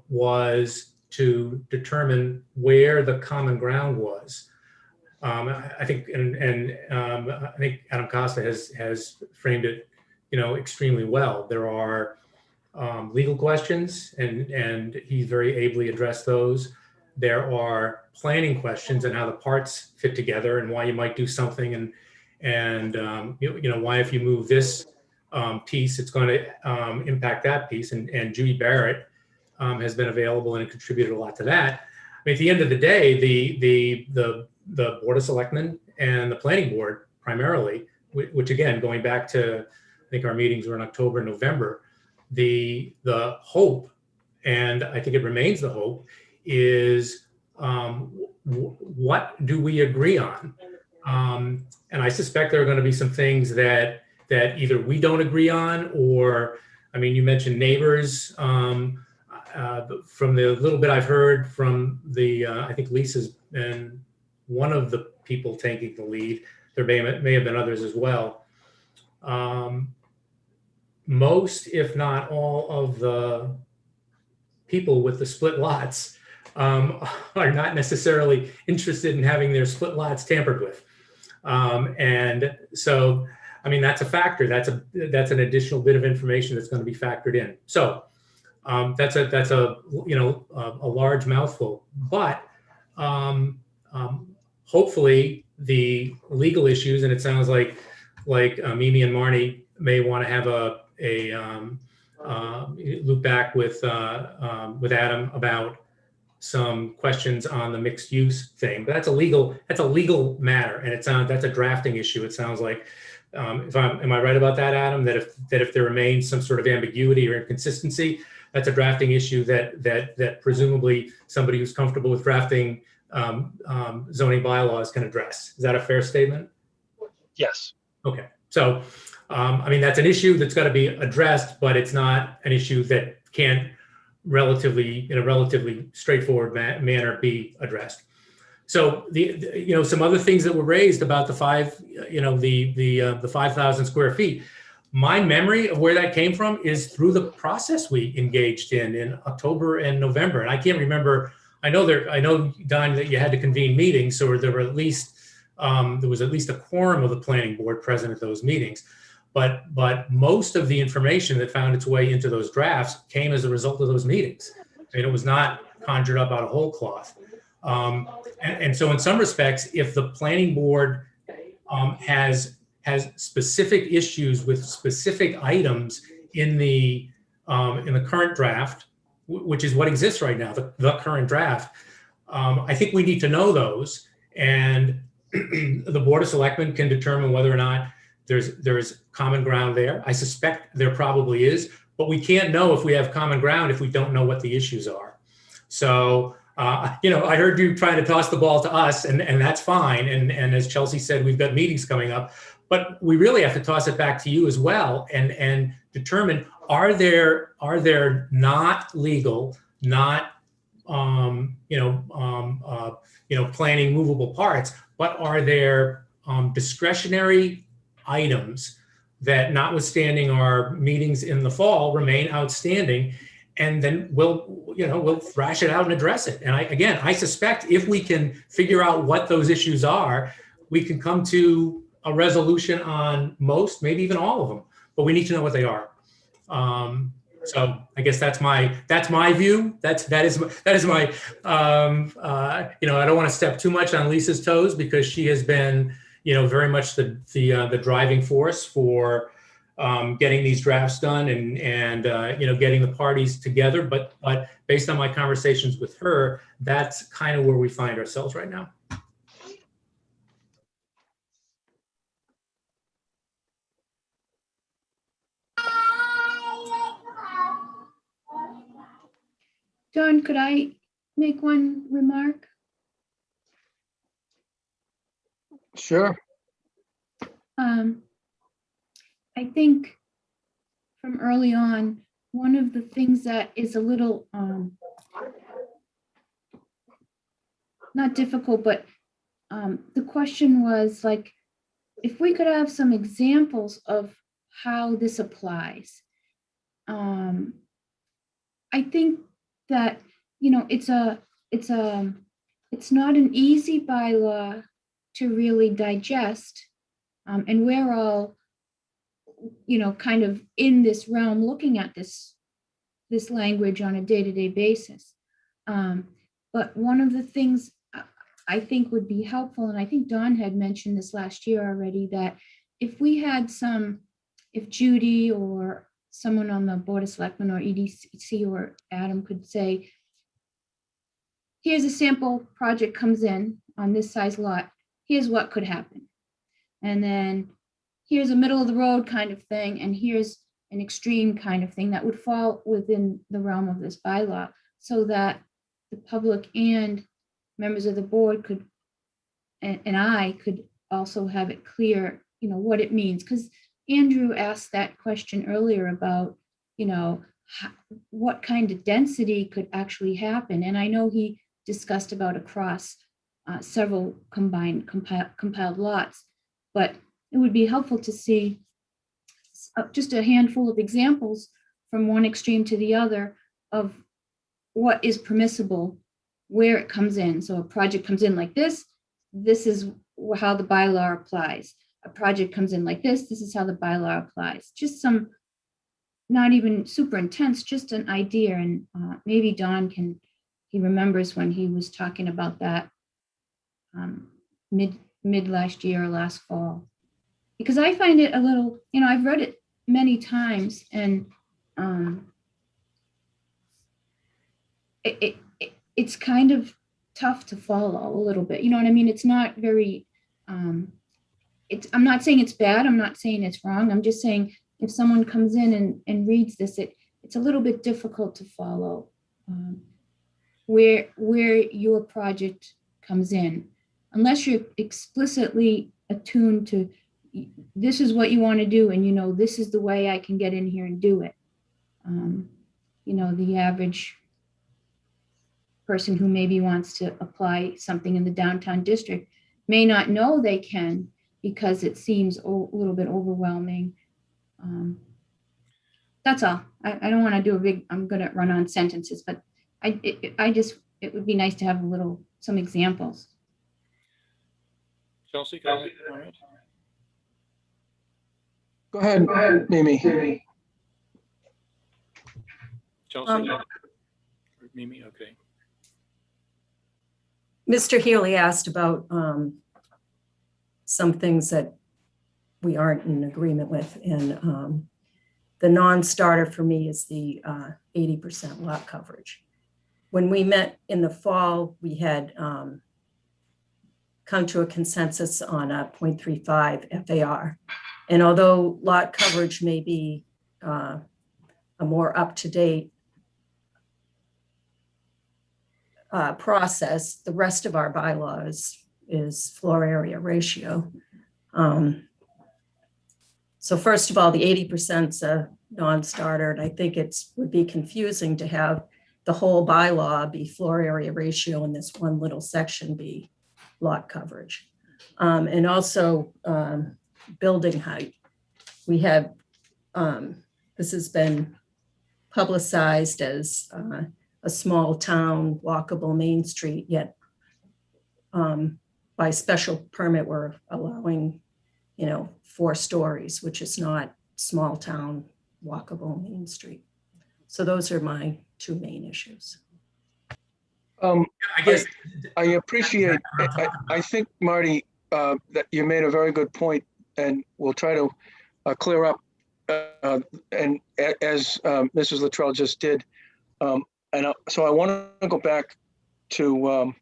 was to determine where the common ground was. I think, I think Adam Costa has framed it, extremely well. There are legal questions, and he very ably addressed those. There are planning questions and how the parts fit together and why you might do something, and why if you move this piece, it's going to impact that piece. And Judy Barrett has been available and contributed a lot to that. I mean, at the end of the day, the Board of Selectmen and the Planning Board primarily, which again, going back to, I think our meetings were in October, November, the hope, and I think it remains the hope, is what do we agree on? And I suspect there are going to be some things that either we don't agree on, or, I mean, you mentioned neighbors. From the little bit I've heard from I think Lisa's been one of the people taking the lead. There may have been others as well. Most, if not all, of the people with the split lots are not necessarily interested in having their split lots tampered with. And so, I mean, that's a factor. That's an additional bit of information that's going to be factored in. So that's a large mouthful, but hopefully the legal issues, and it sounds like Mimi and Marnie may want to have a loop back with Adam about some questions on the mixed use thing. But that's a legal matter, and that's a drafting issue. It sounds like, am I right about that, Adam? That if there remains some sort of ambiguity or inconsistency, that's a drafting issue that presumably somebody who's comfortable with drafting zoning bylaws can address. Is that a fair statement? Yes. Okay. So, I mean, that's an issue that's got to be addressed, but it's not an issue that can't in a relatively straightforward manner be addressed. So some other things that were raised about the 5,000 square feet. My memory of where that came from is through the process we engaged in October and November. And I can't remember, I know, Don, that you had to convene meetings, so there was at least a quorum of the planning board present at those meetings. But most of the information that found its way into those drafts came as a result of those meetings. I mean, it was not conjured up out of whole cloth. And so in some respects, if the planning board has specific issues with specific items in the current draft, which is what exists right now, the current draft, I think we need to know those, and the Board of Selectmen can determine whether or not there's common ground there. I suspect there probably is, but we can't know if we have common ground if we don't know what the issues are. So, I heard you trying to toss the ball to us, and that's fine. And as Chelsea said, we've got meetings coming up, but we really have to toss it back to you as well and determine, are there not legal, not planning movable parts, but are there discretionary items that, notwithstanding our meetings in the fall, remain outstanding, and then we'll thrash it out and address it. And I suspect if we can figure out what those issues are, we can come to a resolution on most, maybe even all of them, but we need to know what they are. So I guess that's my view. That is my I don't want to step too much on Lisa's toes because she has been, very much the driving force for getting these drafts done and getting the parties together. But based on my conversations with her, that's kind of where we find ourselves right now. Don, could I make one remark? Sure. I think from early on, one of the things that is a little not difficult, but the question was like, if we could have some examples of how this applies. I think that, it's not an easy bylaw to really digest. And we're all, kind of in this realm looking at this language on a day-to-day basis. But one of the things I think would be helpful, and I think Don had mentioned this last year already, that if Judy or someone on the Board of Selectmen or EDC or Adam could say, here's a sample project comes in on this size lot, here's what could happen. And then here's a middle of the road kind of thing, and here's an extreme kind of thing that would fall within the realm of this bylaw, so that the public and members of the board could, and I could also have it clear, what it means. Because Andrew asked that question earlier about, what kind of density could actually happen. And I know he discussed about across several compiled lots, but it would be helpful to see just a handful of examples from one extreme to the other of what is permissible, where it comes in. So a project comes in like this is how the bylaw applies. A project comes in like this is how the bylaw applies. Just some, not even super intense, just an idea. And maybe Don he remembers when he was talking about that mid last year or last fall. Because I find it a little, I've read it many times, and it's kind of tough to follow a little bit. You know what I mean? It's not very, I'm not saying it's bad. I'm not saying it's wrong. I'm just saying if someone comes in and reads this, it's a little bit difficult to follow where your project comes in, unless you're explicitly attuned to, this is what you want to do, and this is the way I can get in here and do it. The average person who maybe wants to apply something in the downtown district may not know they can, because it seems a little bit overwhelming. That's all. I don't want to do I'm going to run on sentences, but it would be nice to have some examples. Chelsea, can I comment? Go ahead, Mimi. Chelsea? Mimi, okay. Mr. Healy asked about some things that we aren't in agreement with. And the non-starter for me is the 80% lot coverage. When we met in the fall, we had come to a consensus on a 0.35 FAR. And although lot coverage may be a more up-to-date process, the rest of our bylaws is floor area ratio. So first of all, the 80% is a non-starter, and I think would be confusing to have the whole bylaw be floor area ratio and this one little section be lot coverage. And also building height. We have, this has been publicized as a small town walkable Main Street, yet by special permit, we're allowing, 4 stories, which is not small town walkable Main Street. So those are my 2 main issues. I guess, I appreciate, I think, Marty, that you made a very good point, and we'll try to clear up, and as Mrs. Luttrell just did. So I want to go back to,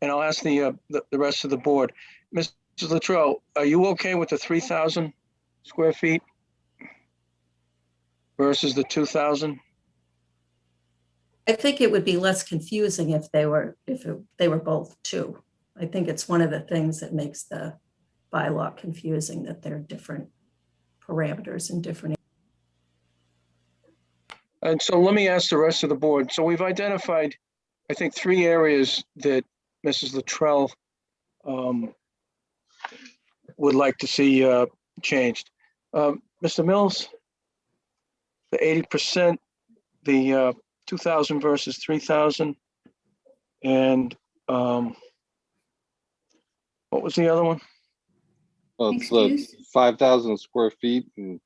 and I'll ask the rest of the board. Mrs. Luttrell, are you okay with the 3,000 square feet versus the 2,000? I think it would be less confusing if they were both 2. I think it's one of the things that makes the bylaw confusing, that they're different parameters and different. And so let me ask the rest of the board. So we've identified, I think, 3 areas that Mrs. Luttrell would like to see changed. Mr. Mills, the 80%, the 2,000 versus 3,000, and what was the other one? Well, it's Mixed use? 5,000 square feet, and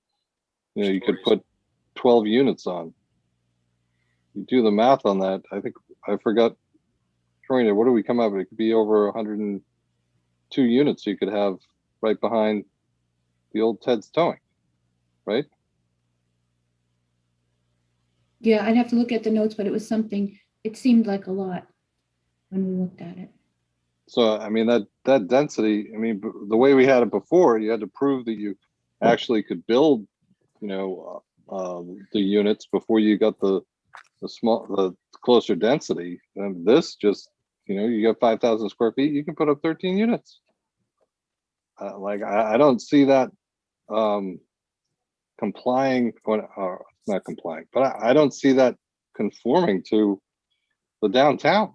you could put 12 units on. You do the math on that. I think I forgot. Troy, what do we come up with? It could be over 102 units you could have right behind the old Ted's Towing, right? Yeah, I'd have to look at the notes, but it was something, it seemed like a lot when we looked at it. So, I mean, that density, I mean, the way we had it before, you had to prove that you actually could build, the units before you got the closer density. And this just, you got 5,000 square feet, you can put up 13 units. I don't see that complying, or not complying, but I don't see that conforming to the downtown,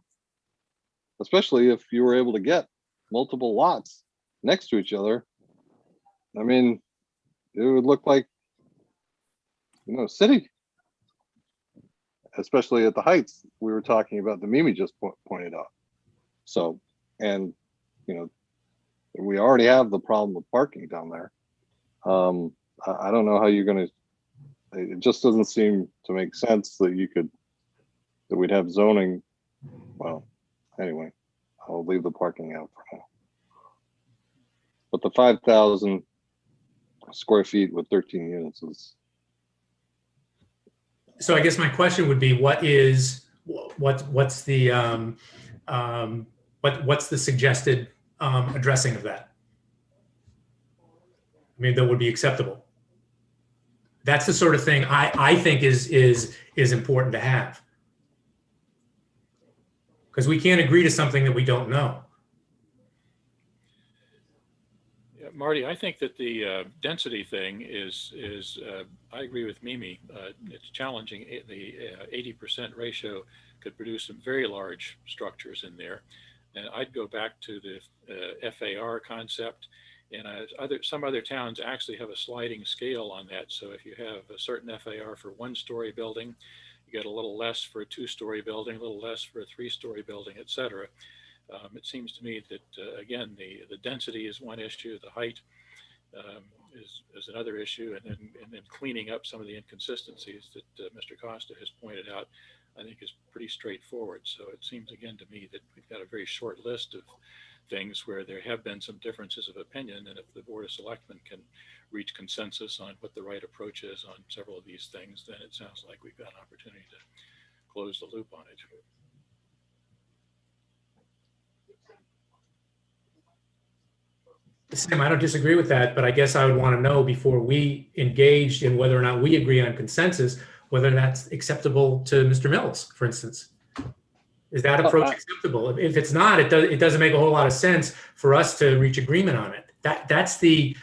especially if you were able to get multiple lots next to each other. I mean, it would look like, city, especially at the heights we were talking about, the Mimi just pointed out. So, and, we already have the problem with parking down there. I don't know how you're going to, it just doesn't seem to make sense that that we'd have zoning. Well, anyway, I'll leave the parking out for now. But the 5,000 square feet with 13 units is. so I guess my question would be, what's the what's the suggested addressing of that? I mean, that would be acceptable. That's the sort of thing I think is important to have, because we can't agree to something that we don't know. Yeah, Marty, I think that the density thing is I agree with Mimi. It's challenging. The 80% ratio could produce some very large structures in there. And I'd go back to the FAR concept. And some other towns actually have a sliding scale on that. So if you have a certain FAR for 1-story building, you get a little less for a 2-story building, a little less for a 3-story building, et cetera. It seems to me that, again, the density is one issue, the height is another issue, and then cleaning up some of the inconsistencies that Mr. Costa has pointed out, I think is pretty straightforward. So it seems again to me that we've got a very short list of things where there have been some differences of opinion, and if the Board of Selectmen can reach consensus on what the right approach is on several of these things, then it sounds like we've got an opportunity to close the loop on it. Sam, I don't disagree with that, but I guess I would want to know before we engaged in whether or not we agree on consensus, whether that's acceptable to Mr. Mills, for instance. Is that approach acceptable? If it's not, it doesn't make a whole lot of sense for us to reach agreement on it. That's the,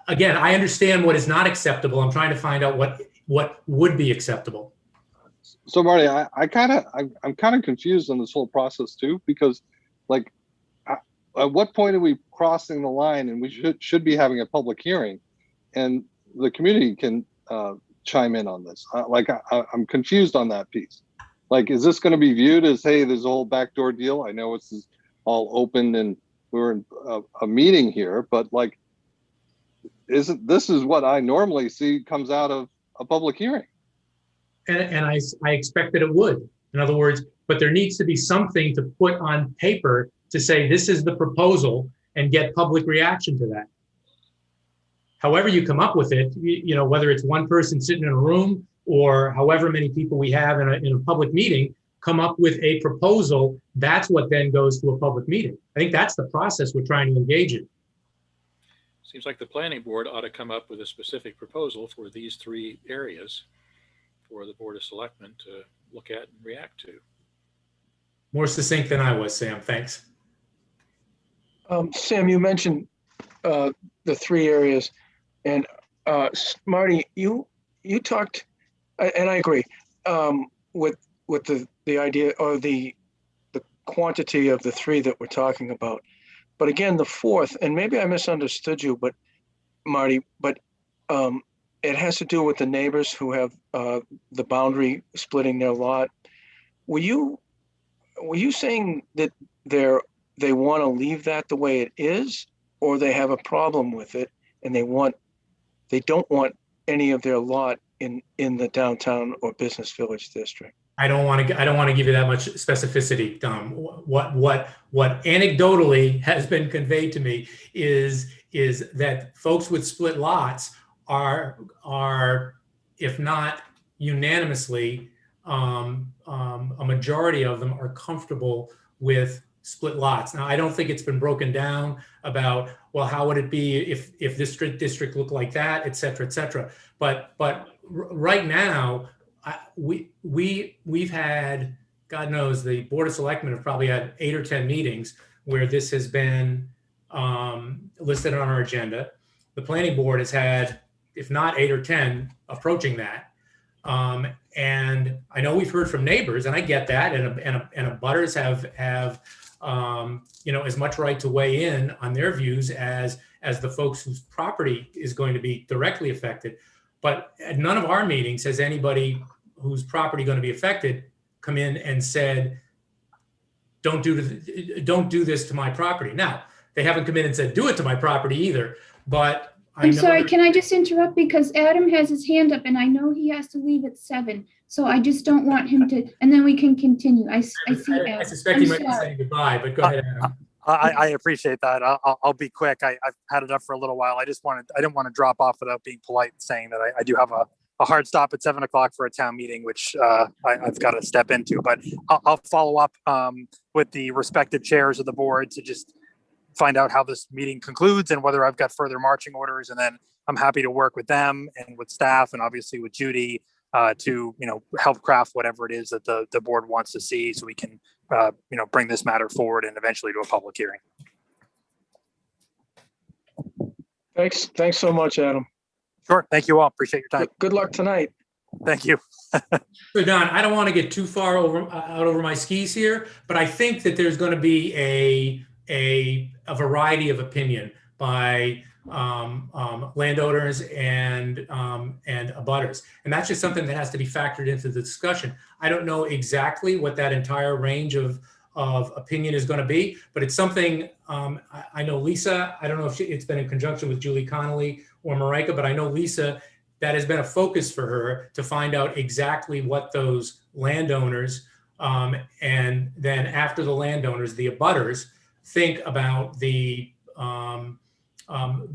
again, I understand what is not acceptable. I'm trying to find out what would be acceptable. So Marty, I'm kind of confused on this whole process too, because like, at what point are we crossing the line and we should be having a public hearing, and the community can chime in on this. I'm confused on that piece. Like, is this going to be viewed as, hey, there's a whole backdoor deal? I know this is all open and we're in a meeting here, but like, this is what I normally see comes out of a public hearing. And I expect that it would. In other words, but there needs to be something to put on paper to say, this is the proposal, and get public reaction to that. However you come up with it, you know, whether it's one person sitting in a room or however many people we have in a public meeting, come up with a proposal, that's what then goes to a public meeting. I think that's the process we're trying to engage in. Seems like the planning board ought to come up with a specific proposal for these 3 areas for the Board of Selectmen to look at and react to. More succinct than I was, Sam. Thanks. Sam, you mentioned the 3 areas, and Marty, you talked, and I agree with the idea or the quantity of the 3 that we're talking about. But again, the 4th, and maybe I misunderstood you, but Marty, but it has to do with the neighbors who have the boundary splitting their lot. Were you saying that they want to leave that the way it is, or they have a problem with it and they don't want any of their lot in the downtown or business village district? I don't want to give you that much specificity. What anecdotally has been conveyed to me is that folks with split lots are if not unanimously, a majority of them are comfortable with split lots. Now, I don't think it's been broken down about, well, how would it be if this district looked like that, et cetera, et cetera. But right now, we've had, God knows, the Board of Selectmen have probably had 8 or 10 meetings where this has been listed on our agenda. The planning board has had, if not 8 or 10, approaching that. And I know we've heard from neighbors, and I get that, and abutters have as much right to weigh in on their views as the folks whose property is going to be directly affected. But at none of our meetings has anybody whose property going to be affected come in and said, don't do this to my property. Now, they haven't come in and said, do it to my property either, but I'm sorry, can I just interrupt? Because Adam has his hand up and I know he has to leave at 7. So I just don't want him to, and then we can continue. I see Adam. I suspect he might be saying goodbye, but go ahead, Adam. I appreciate that. I'll be quick. I've had it up for a little while. I didn't want to drop off without being polite and saying that I do have a hard stop at 7 o'clock for a town meeting, which I've got to step into, but I'll follow up with the respective chairs of the board to just find out how this meeting concludes and whether I've got further marching orders. And then I'm happy to work with them and with staff and obviously with Judy to, help craft whatever it is that the board wants to see so we can, bring this matter forward and eventually to a public hearing. Thanks so much, Adam. Sure. Thank you all. Appreciate your time. Good luck tonight. Thank you. So Don, I don't want to get too far out over my skis here, but I think that there's going to be a variety of opinion by landowners and abutters, and that's just something that has to be factored into the discussion. I don't know exactly what that entire range of opinion is going to be, but it's something I know Lisa. I don't know if it's been in conjunction with Julie Connolly or Marika, but I know Lisa, that has been a focus for her to find out exactly what those landowners and then after the landowners, the abutters think about the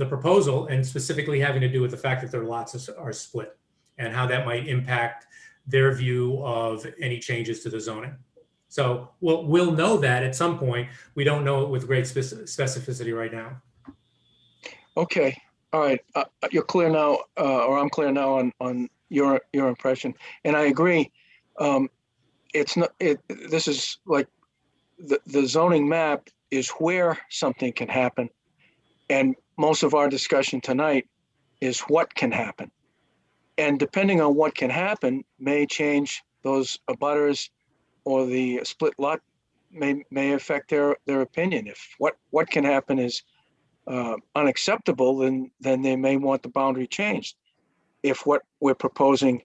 proposal, and specifically having to do with the fact that their lots are split and how that might impact their view of any changes to the zoning. So we'll know that at some point. We don't know it with great specificity right now. Okay. All right. You're clear now, or I'm clear now on your impression. And I agree. This is like the zoning map is where something can happen. And most of our discussion tonight is what can happen. And depending on what can happen may change those abutters, or the split lot may affect their opinion. If what can happen is unacceptable, then they may want the boundary changed. if what we're proposing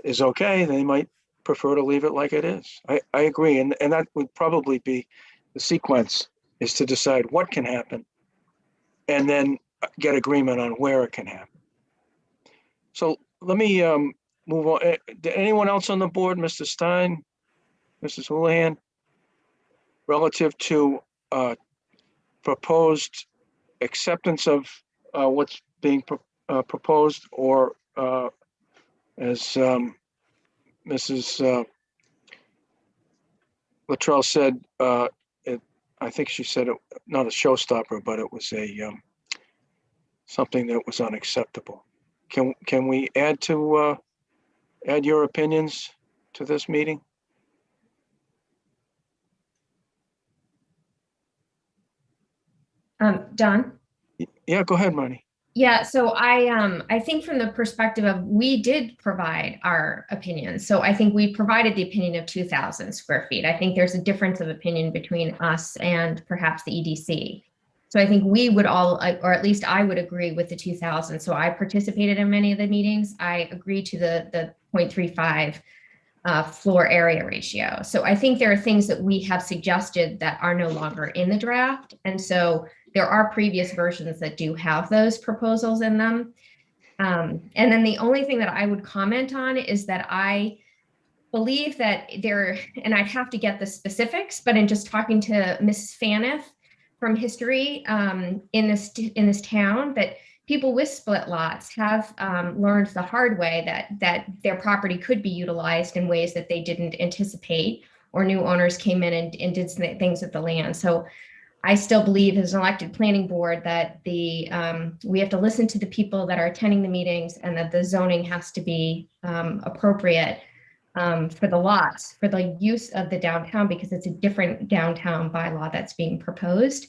is okay, they might prefer to leave it like it is. I agree. And that would probably be the sequence, is to decide what can happen and then get agreement on where it can happen. So let me move on. Did anyone else on the board, Mr. Stein, Mrs. Houlihan, relative to proposed acceptance of what's being proposed, or as Mrs. Latrell said, I think she said it, not a showstopper, but it was a something that was unacceptable. Can we add your opinions to this meeting? Don? Yeah, go ahead, Marty. Yeah, so I think from the perspective of, we did provide our opinion. So I think we provided the opinion of 2,000 square feet. I think there's a difference of opinion between us and perhaps the EDC. So I think we would all, or at least I would agree with the 2,000. So I participated in many of the meetings. I agree to the 0.35 floor area ratio. So I think there are things that we have suggested that are no longer in the draft. And so there are previous versions that do have those proposals in them. And then the only thing that I would comment on is that I believe that there, and I'd have to get the specifics, but in just talking to Mrs. Faniff from history in this town, that people with split lots have learned the hard way that their property could be utilized in ways that they didn't anticipate, or new owners came in and did things with the land. So I still believe, as an elected planning board, that we have to listen to the people that are attending the meetings, and that the zoning has to be appropriate for the lots, for the use of the downtown, because it's a different downtown bylaw that's being proposed.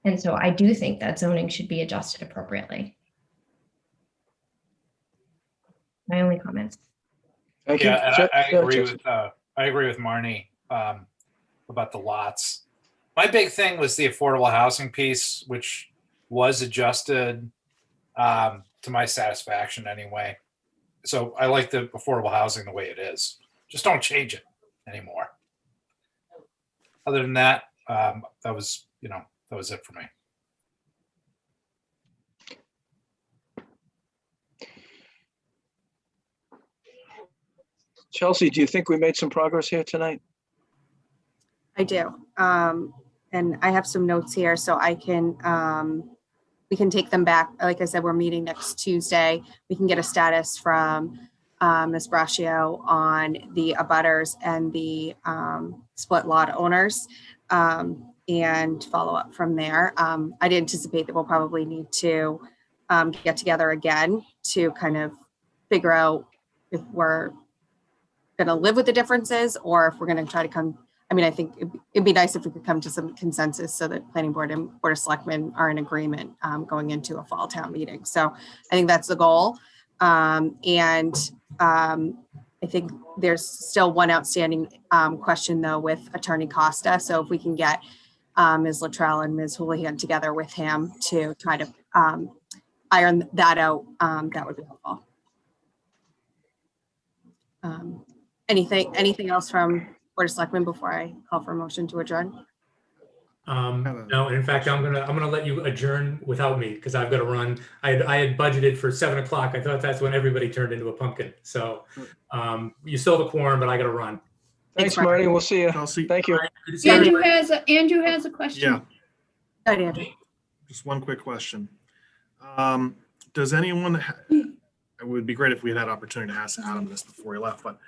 And so I do think that zoning should be adjusted appropriately. My only comments. Thank you. Yeah, and I agree Jessica. with Marnie about the lots. My big thing was the affordable housing piece, which was adjusted to my satisfaction anyway. So I like the affordable housing the way it is. Just don't change it anymore. Other than that, that was it for me. Chelsea, do you think we made some progress here tonight? I do. And I have some notes here, so I can, we can take them back. Like I said, we're meeting next Tuesday. We can get a status from Ms. Braccio on the abutters and the split lot owners, and follow up from there. I'd anticipate that we'll probably need to get together again to kind of figure out if we're going to live with the differences, or if we're going to try to come. I mean, I think it'd be nice if we could come to some consensus so that planning board and board of selectmen are in agreement going into a fall town meeting. So I think that's the goal. And I think there's still one outstanding question though with Attorney Costa. So if we can get Ms. Latrell and Ms. Houlihan together with him to try to iron that out, that would be helpful. Anything else from Board of Selectmen before I call for a motion to adjourn? No, and in fact, I'm gonna let you adjourn without me, because I've got to run. I had budgeted for 7 o'clock. I thought that's when everybody turned into a pumpkin. So you still have a quorum, but I got to run. Thanks, Marty. We'll see you. Chelsea, Thank you. Good to see everybody. Andrew has a question. yeah, Go ahead, Andrew. just one quick question. Does anyone, it would be great if we had that opportunity to ask Adam this before he left, but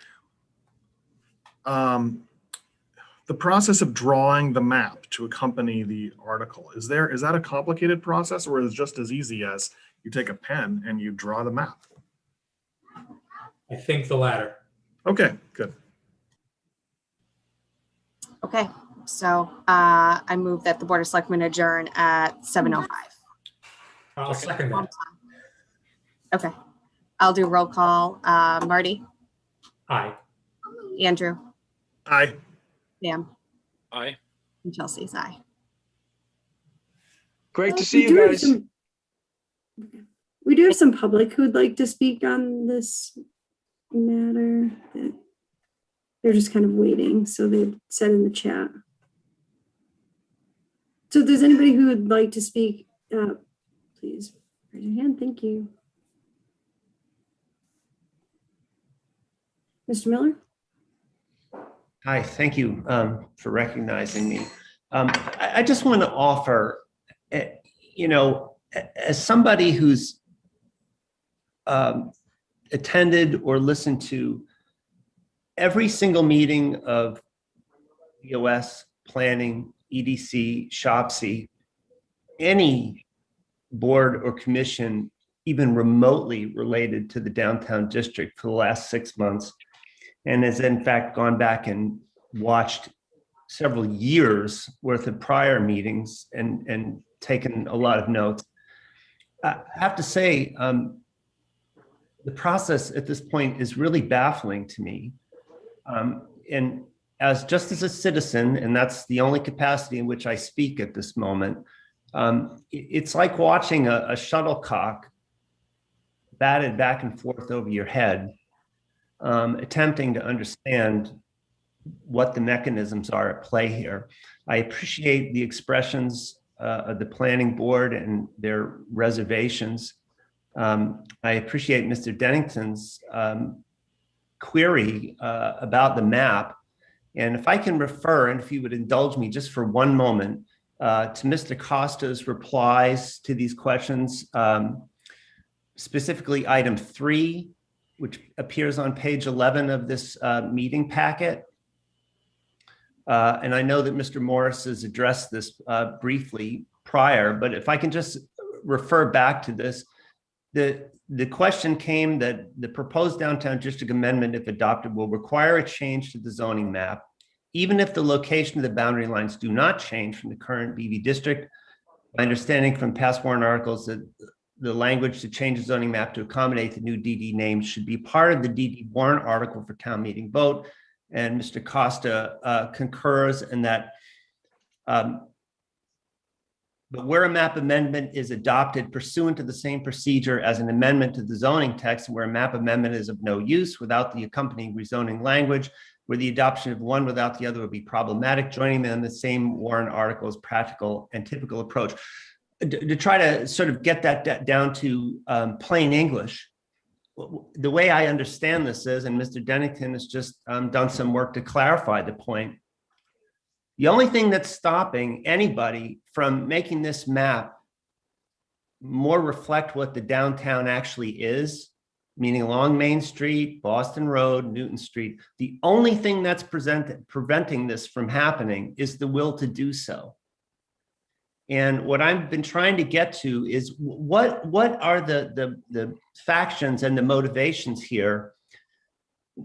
the process of drawing the map to accompany the article, is that a complicated process, or is it just as easy as you take a pen and you draw the map? I think the latter. Okay, good. Okay, so I move that the Board of Selectmen adjourn at 7:05. I'll second that. Okay, I'll do roll call. Marty, Aye. Andrew, Aye. Sam, Aye. and Chelsea's aye. Great to We see do you have guys. some- We do have some public who'd like to speak on this matter. They're just kind of waiting, so they said in the chat. So if there's anybody who would like to speak, please raise your hand. Thank you. Mr. Miller? Hi, thank you for recognizing me. I just want to offer, as somebody who's attended or listened to every single meeting of EOS, planning, EDC, SHOPSI, any board or commission even remotely related to the downtown district for the last 6 months, and has in fact gone back and watched several years worth of prior meetings and taken a lot of notes. I have to say, the process at this point is really baffling to me. And just as a citizen, and that's the only capacity in which I speak at this moment, it's like watching a shuttlecock batted back and forth over your head, attempting to understand what the mechanisms are at play here. I appreciate the expressions of the planning board and their reservations. I appreciate Mr. Dennington's query about the map. And if I can refer, and if you would indulge me just for one moment, to Mr. Costa's replies to these questions, specifically item 3, which appears on page 11 of this meeting packet. And I know that Mr. Morris has addressed this briefly prior, but if I can just refer back to this, the question came that the proposed downtown district amendment, if adopted, will require a change to the zoning map, even if the location of the boundary lines do not change from the current BV district. My understanding from past warrant articles that the language to change the zoning map to accommodate the new DD names should be part of the DD warrant article for town meeting vote. And Mr. Costa concurs in that. But where a map amendment is adopted pursuant to the same procedure as an amendment to the zoning text, where a map amendment is of no use without the accompanying rezoning language, where the adoption of one without the other would be problematic, joining them in the same warrant article is practical and typical approach. To try to sort of get that down to plain English, the way I understand this is, and Mr. Dennington has just done some work to clarify the point, the only thing that's stopping anybody from making this map more reflect what the downtown actually is, meaning along Main Street, Boston Road, Newton Street, the only thing that's preventing this from happening is the will to do so. And what I've been trying to get to is what are the factions and the motivations here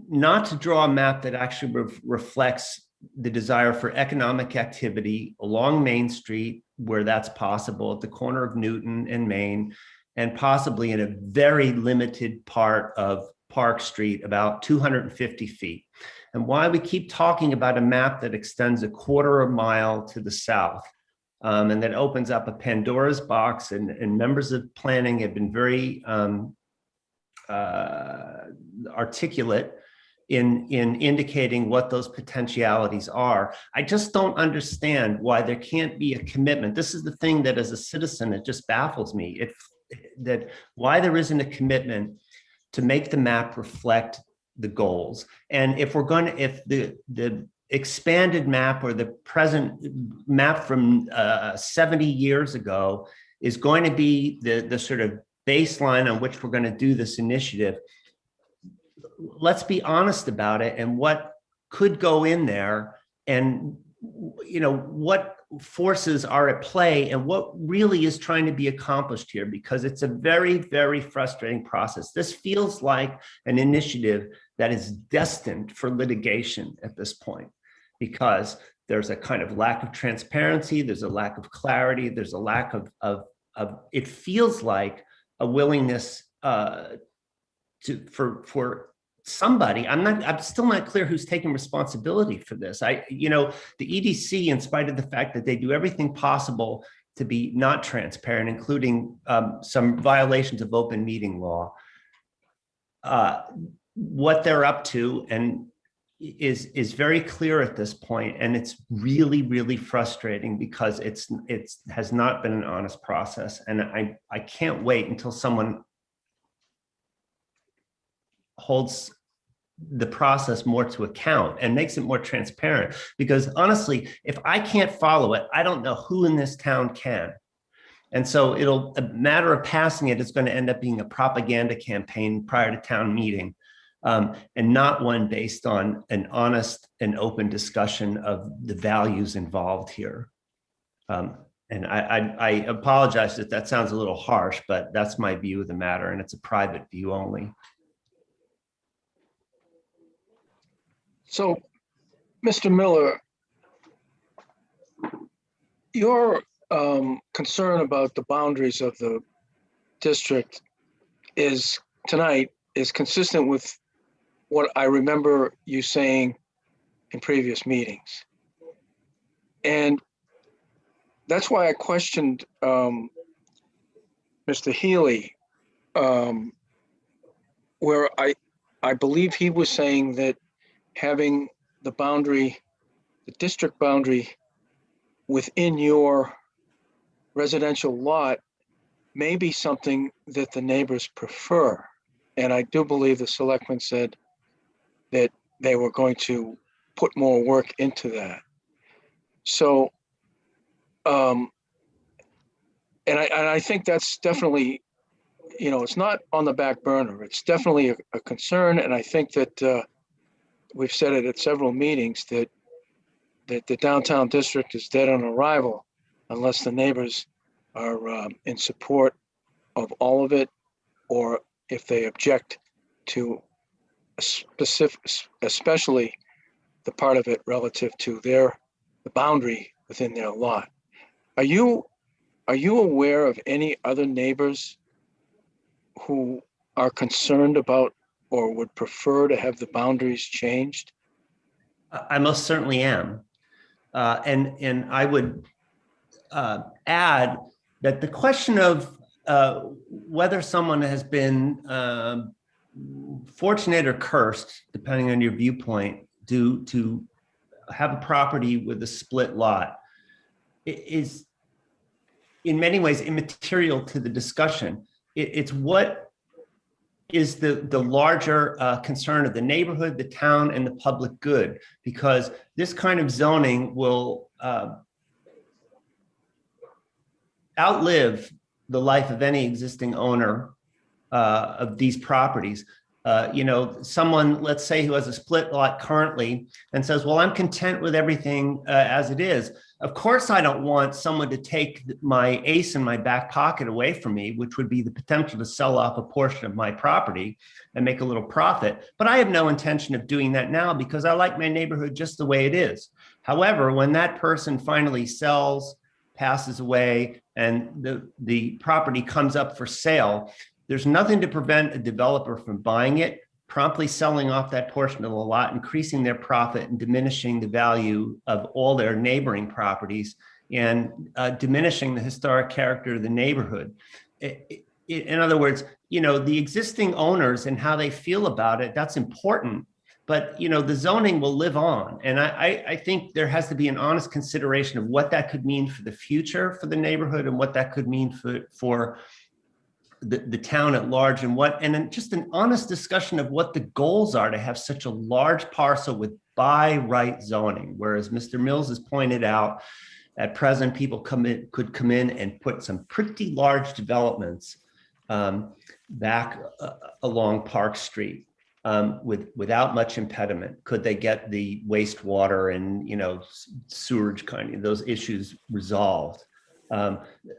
not to draw a map that actually reflects the desire for economic activity along Main Street, where that's possible, at the corner of Newton and Main, and possibly in a very limited part of Park Street, about 250 feet. And why we keep talking about a map that extends a quarter of a mile to the south, and that opens up a Pandora's box, and members of planning have been very articulate in indicating what those potentialities are. I just don't understand why there can't be a commitment. This is the thing that as a citizen, it just baffles me. That why there isn't a commitment to make the map reflect the goals. And if we're going to, if the expanded map or the present map from 70 years ago is going to be the sort of baseline on which we're going to do this initiative, let's be honest about it and what could go in there, and what forces are at play and what really is trying to be accomplished here, because it's a very, very frustrating process. This feels like an initiative that is destined for litigation at this point, because there's a kind of lack of transparency, there's a lack of clarity, there's a lack of it feels like a willingness for somebody. I'm still not clear who's taking responsibility for this. The EDC, in spite of the fact that they do everything possible to be not transparent, including some violations of open meeting law. What they're up to and is very clear at this point, and it's really, really frustrating because it has not been an honest process, and I can't wait until someone holds the process more to account and makes it more transparent. Because honestly, if I can't follow it, I don't know who in this town can. And so it'll a matter of passing it is going to end up being a propaganda campaign prior to town meeting, and not one based on an honest and open discussion of the values involved here. And I apologize if that sounds a little harsh, but that's my view of the matter, and it's a private view only. So, Mr. Miller, your concern about the boundaries of the district tonight is consistent with what I remember you saying in previous meetings. And that's why I questioned Mr. Healy, where I believe he was saying that having the district boundary within your residential lot may be something that the neighbors prefer. And I do believe the selectmen said that they were going to put more work into that. So, and I think that's definitely, it's not on the back burner. It's definitely a concern. And I think that we've said it at several meetings that the downtown district is dead on arrival unless the neighbors are in support of all of it, or if they object to a specific, especially the part of it relative to the boundary within their lot. Are you aware of any other neighbors who are concerned about or would prefer to have the boundaries changed? I most certainly am. And I would add that the question of whether someone has been fortunate or cursed, depending on your viewpoint, to have a property with a split lot is in many ways immaterial to the discussion. It's what is the larger concern of the neighborhood, the town, and the public good, because this kind of zoning will outlive the life of any existing owner of these properties. Someone, let's say, who has a split lot currently and says, well, I'm content with everything as it is. Of course, I don't want someone to take my ace in my back pocket away from me, which would be the potential to sell off a portion of my property and make a little profit. But I have no intention of doing that now because I like my neighborhood just the way it is. However, when that person finally sells, passes away, and the property comes up for sale, there's nothing to prevent a developer from buying it, promptly selling off that portion of the lot, increasing their profit and diminishing the value of all their neighboring properties and diminishing the historic character of the neighborhood. In other words, the existing owners and how they feel about it, that's important. But, the zoning will live on. And I think there has to be an honest consideration of what that could mean for the future for the neighborhood and what that could mean for the town at large, and then just an honest discussion of what the goals are to have such a large parcel with by right zoning. Whereas Mr. Mills has pointed out, at present, people could come in and put some pretty large developments back along Park Street without much impediment. Could they get the wastewater and sewerage kind of those issues resolved?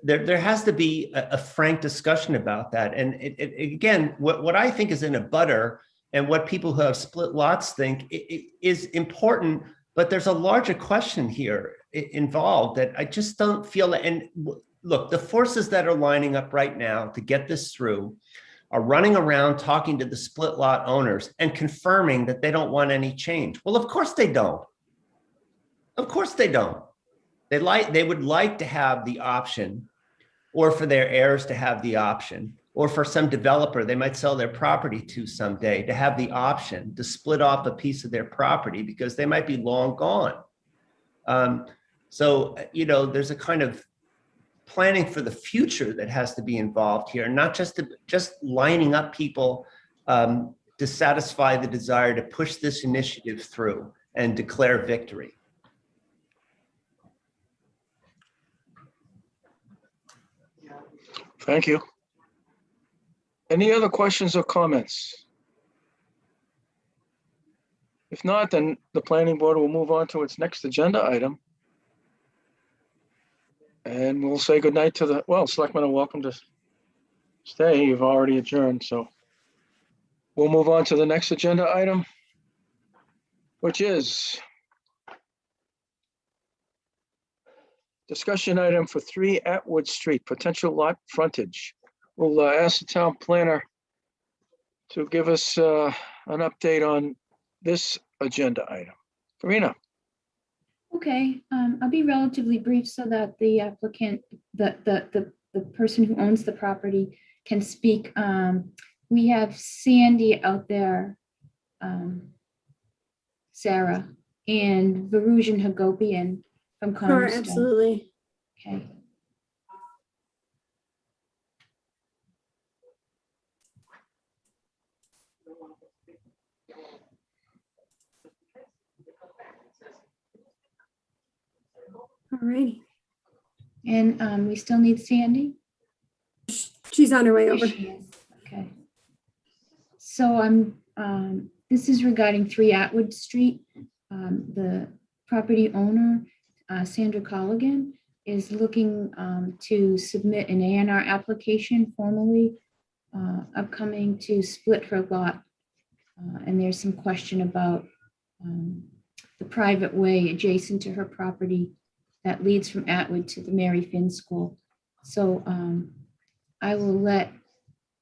There has to be a frank discussion about that. And again, what I think is in a butter and what people who have split lots think is important, but there's a larger question here involved that I just don't feel. And look, the forces that are lining up right now to get this through are running around talking to the split lot owners and confirming that they don't want any change. Well, of course they don't. Of course they don't. They would like to have the option, or for their heirs to have the option, or for some developer they might sell their property to someday to have the option to split off a piece of their property because they might be long gone. So, there's a kind of planning for the future that has to be involved here, not just lining up people to satisfy the desire to push this initiative through and declare victory. Thank you. Any other questions or comments? If not, then the planning board will move on to its next agenda item. And we'll say goodnight to selectmen are welcome to stay. You've already adjourned, so we'll move on to the next agenda item, which is discussion item for 3 Atwood Street, potential lot frontage. We'll ask the town planner to give us an update on this agenda item. Karina. Okay, I'll be relatively brief so that the applicant, the person who owns the property can speak. We have Sandy out there, Sarah, and Varujan Hagopian from Sure, Cornerstone. absolutely. Okay. All righty. And we still need Sandy? She's on her way There over. she is. Okay. So this is regarding 3 Atwood Street. The property owner, Sandra Colligan, is looking to submit an A&R application formally upcoming to split her lot. And there's some question about the private way adjacent to her property that leads from Atwood to the Mary Finn School. So I will let,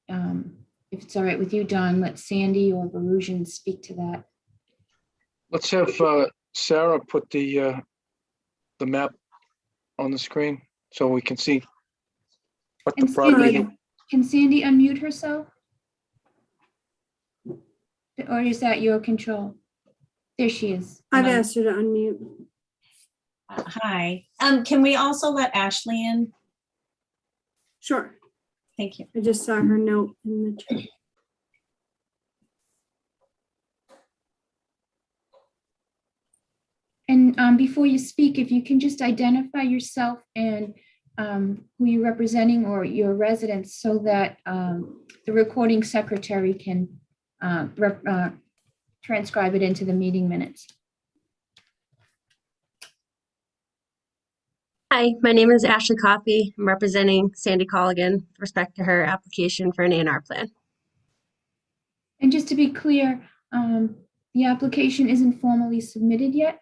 if it's all right with you, Don, let Sandy or Varujan speak to that. Let's have Sarah put the map on the screen so we can see what the And property. Sandy, can Sandy unmute herself? Or is that your control? There she is. I've asked her to unmute. Hi. Can we also let Ashley in? Sure. Thank you. I just saw her note in the chat. And before you speak, if you can just identify yourself and who you're representing or your residence so that the recording secretary can transcribe it into the meeting minutes. Hi, my name is Ashley Coffey. I'm representing Sandy Colligan with respect to her application for an A&R plan. And just to be clear, the application isn't formally submitted yet.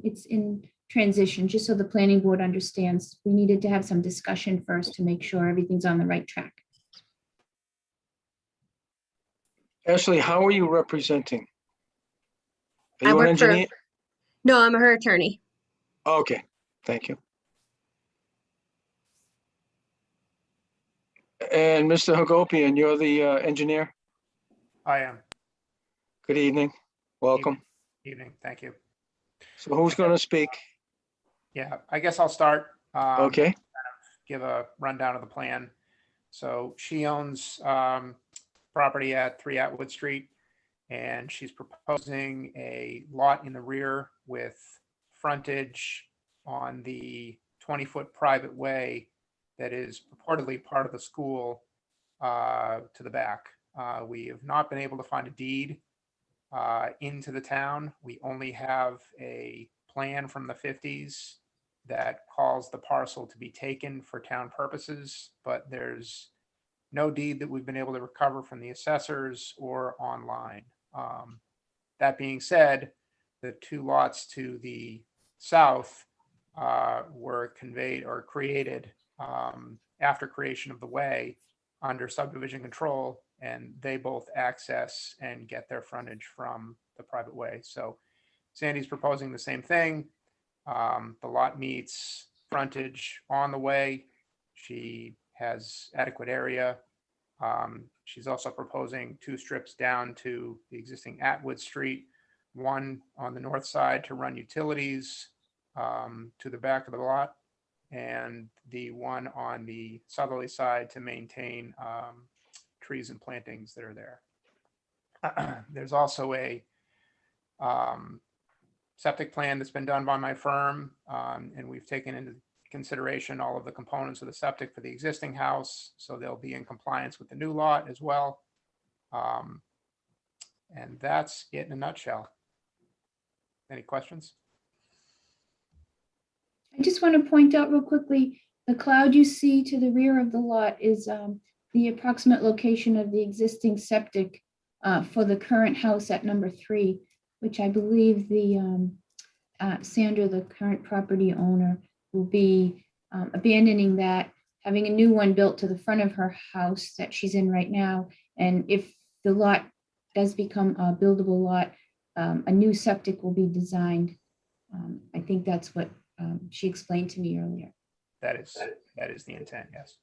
It's in transition, just so the planning board understands. We needed to have some discussion first to make sure everything's on the right track. Ashley, how are you representing? Are I you an work for- engineer? No, I'm her attorney. Okay, thank you. And Mr. Hagopian, you're the engineer? I am. Good evening, welcome. Evening, thank you. So who's going to speak? Yeah, I guess I'll start. Okay. Kind of give a rundown of the plan. So she owns property at 3 Atwood Street, and she's proposing a lot in the rear with frontage on the 20-foot private way that is purportedly part of the school to the back. We have not been able to find a deed into the town. We only have a plan from the 50s that calls the parcel to be taken for town purposes, but there's no deed that we've been able to recover from the assessors or online. That being said, the 2 lots to the south were conveyed or created after creation of the way under subdivision control, and they both access and get their frontage from the private way. So Sandy's proposing the same thing. The lot meets frontage on the way. She has adequate area. She's also proposing 2 strips down to the existing Atwood Street, one on the north side to run utilities to the back of the lot, and the one on the southerly side to maintain trees and plantings that are there. There's also a septic plan that's been done by my firm, and we've taken into consideration all of the components of the septic for the existing house, so they'll be in compliance with the new lot as well. And that's it in a nutshell. Any questions? I just want to point out real quickly, the cloud you see to the rear of the lot is the approximate location of the existing septic for the current house at number 3, which I believe the Sandra, the current property owner, will be abandoning that, having a new one built to the front of her house that she's in right now. And if the lot does become a buildable lot, a new septic will be designed. I think that's what she explained to me earlier. That is the intent, yes.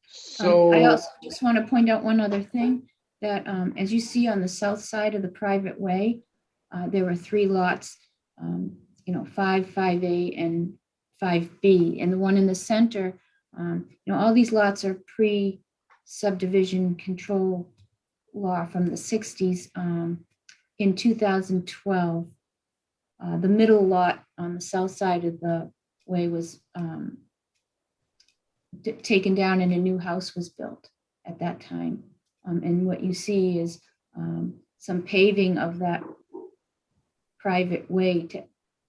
So I also just want to point out one other thing, that as you see on the south side of the private way, there were 3 lots, 5, 5A, and 5B. And the one in the center, all these lots are pre-subdivision control law from the 60s. In 2012, the middle lot on the south side of the way was taken down and a new house was built at that time. And what you see is some paving of that private way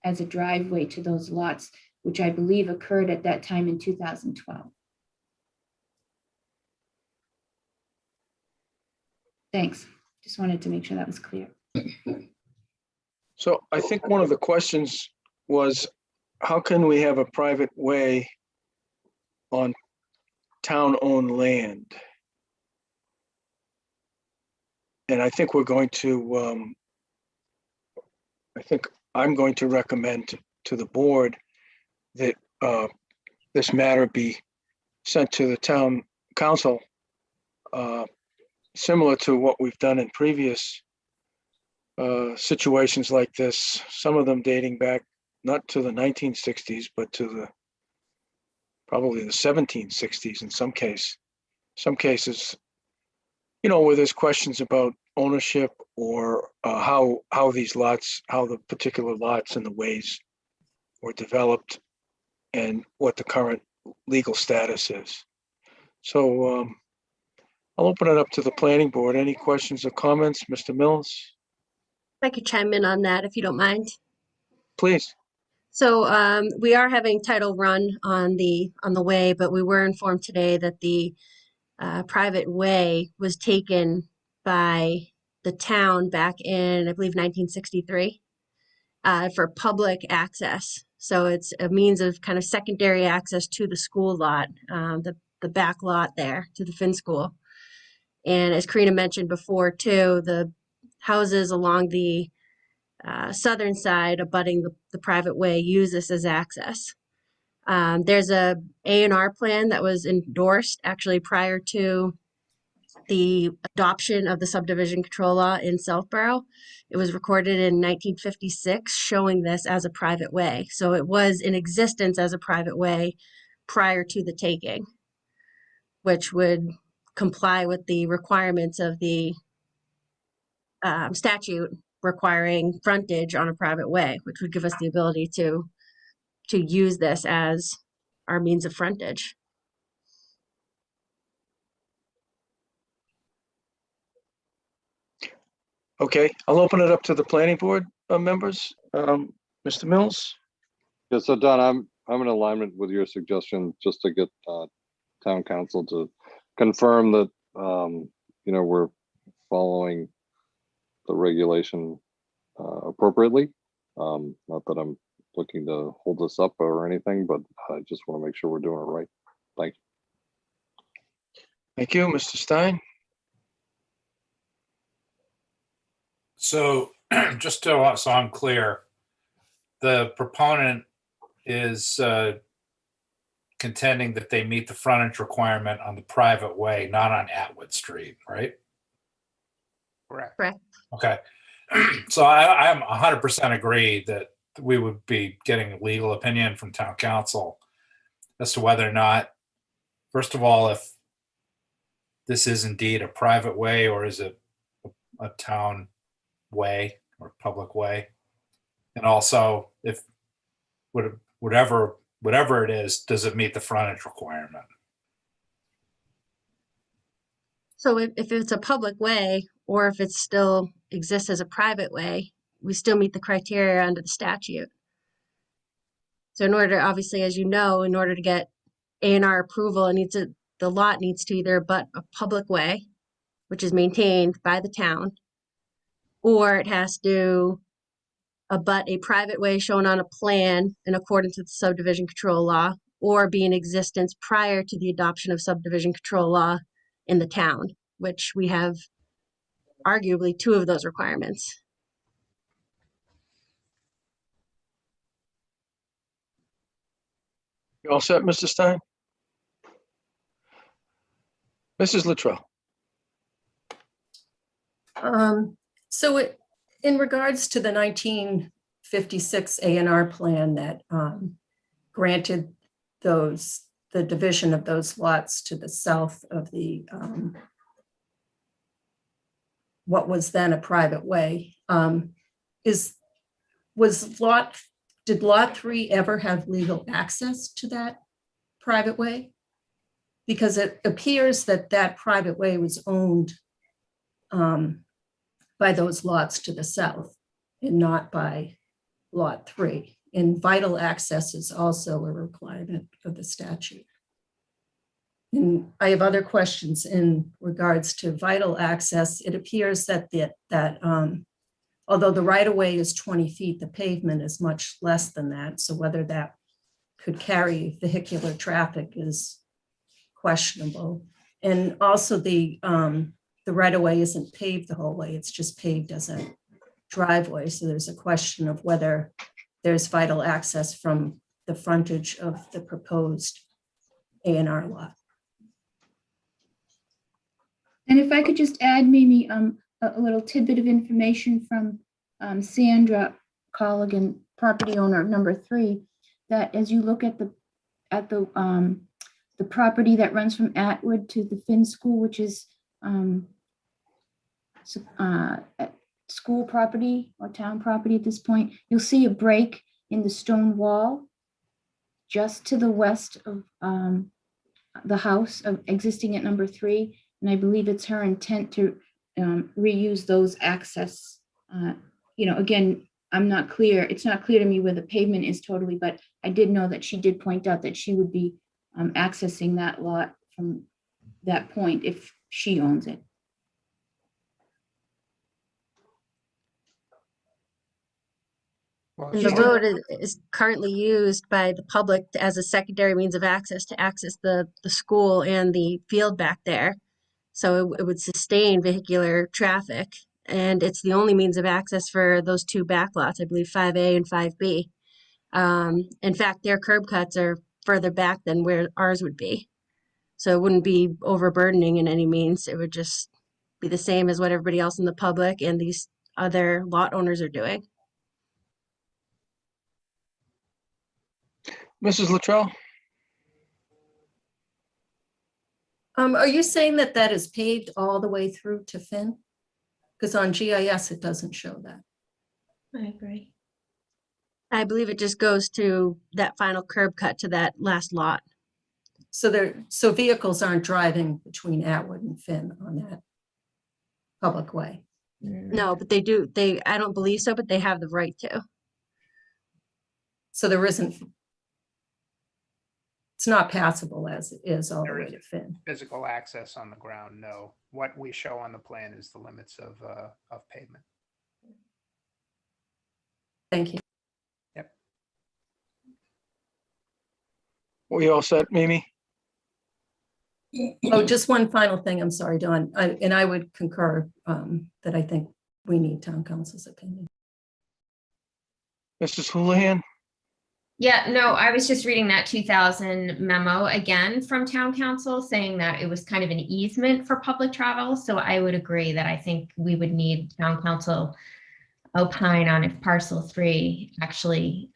as a driveway to those lots, which I believe occurred at that time in 2012. Thanks. Just wanted to make sure that was clear. So I think one of the questions was, how can we have a private way on town-owned land? And I think we're going to, I'm going to recommend to the board that this matter be sent to the town council, similar to what we've done in previous situations like this, some of them dating back not to the 1960s, but to probably the 1760s in some cases, where there's questions about ownership or how these lots, how the particular lots and the ways were developed and what the current legal status is. So I'll open it up to the planning board. Any questions or comments, Mr. Mills? I could chime in on that if you don't mind. Please. So we are having title run on the way, but we were informed today that the private way was taken by the town back in, I believe, 1963 for public access. So it's a means of kind of secondary access to the school lot, the back lot there to the Finn School. And as Karina mentioned before too, the houses along the southern side abutting the private way use this as access. There's a A&R plan that was endorsed actually prior to the adoption of the subdivision control law in Southborough. It was recorded in 1956 showing this as a private way. So it was in existence as a private way prior to the taking, which would comply with the requirements of the statute requiring frontage on a private way, which would give us the ability to use this as our means of frontage. Okay, I'll open it up to the planning board members. Mr. Mills? Yeah, so Don, I'm in alignment with your suggestion just to get town council to confirm that, we're following the regulation appropriately. Not that I'm looking to hold this up or anything, but I just want to make sure we're doing it right. Thank you. Thank you, Mr. Stein. So just so I'm clear, the proponent is contending that they meet the frontage requirement on the private way, not on Atwood Street, right? Correct. Correct. Okay. So I'm 100% agree that we would be getting a legal opinion from town council as to whether or not, first of all, if this is indeed a private way or is it a town way or public way? And also if whatever it is, does it meet the frontage requirement? So if it's a public way, or if it still exists as a private way, we still meet the criteria under the statute. So in order, obviously, as you know, in order to get A&R approval, the lot needs to either abut a public way, which is maintained by the town, or it has to abut a private way shown on a plan in accordance with subdivision control law, or be in existence prior to the adoption of subdivision control law in the town, which we have arguably two of those requirements. You all set, Mr. Stein? Mrs. Luttrell? In regards to the 1956 A&R plan that granted the division of those lots to the south of the what was then a private way, did lot 3 ever have legal access to that private way? Because it appears that that private way was owned by those lots to the south and not by lot 3. And vital access is also a requirement of the statute. And I have other questions in regards to vital access. It appears that although the right-of-way is 20 feet, the pavement is much less than that. So whether that could carry vehicular traffic is questionable. And also the right-of-way isn't paved the whole way. It's just paved as a driveway. So there's a question of whether there's vital access from the frontage of the proposed A&R lot. And if I could just add, Mimi, a little tidbit of information from Sandra Colligan, property owner number 3, that as you look at the property that runs from Atwood to the Finn School, which is school property or town property at this point, you'll see a break in the stone wall just to the west of the house of existing at number 3. And I believe it's her intent to reuse those access. Again, I'm not clear. It's not clear to me where the pavement is totally, but I did know that she did point out that she would be accessing that lot from that point if she owns it. And the road is currently used by the public as a secondary means of access to access the school and the field back there. So it would sustain vehicular traffic, and it's the only means of access for those two back lots, I believe 5A and 5B. In fact, their curb cuts are further back than where ours would be. So it wouldn't be overburdening in any means. It would just be the same as what everybody else in the public and these other lot owners are doing. Mrs. Luttrell? Are you saying that that is paved all the way through to Finn? Because on GIS, it doesn't show that. I agree. I believe it just goes to that final curb cut to that last lot. So vehicles aren't driving between Atwood and Finn on that public way? No, but they do. I don't believe so, but they have the right to. So there isn't, it's not passable as it is all the way to Finn. Physical access on the ground, no. What we show on the plan is the limits of pavement. Thank you. Yep. We all set, Mimi? Oh, just one final thing. I'm sorry, Dawn. I would concur that I think we need town council's opinion. Mrs. Houlihan? Yeah, no, I was just reading that 2000 memo again from town council saying that it was kind of an easement for public travel. So I would agree that I think we would need town council opine on if parcel 3 actually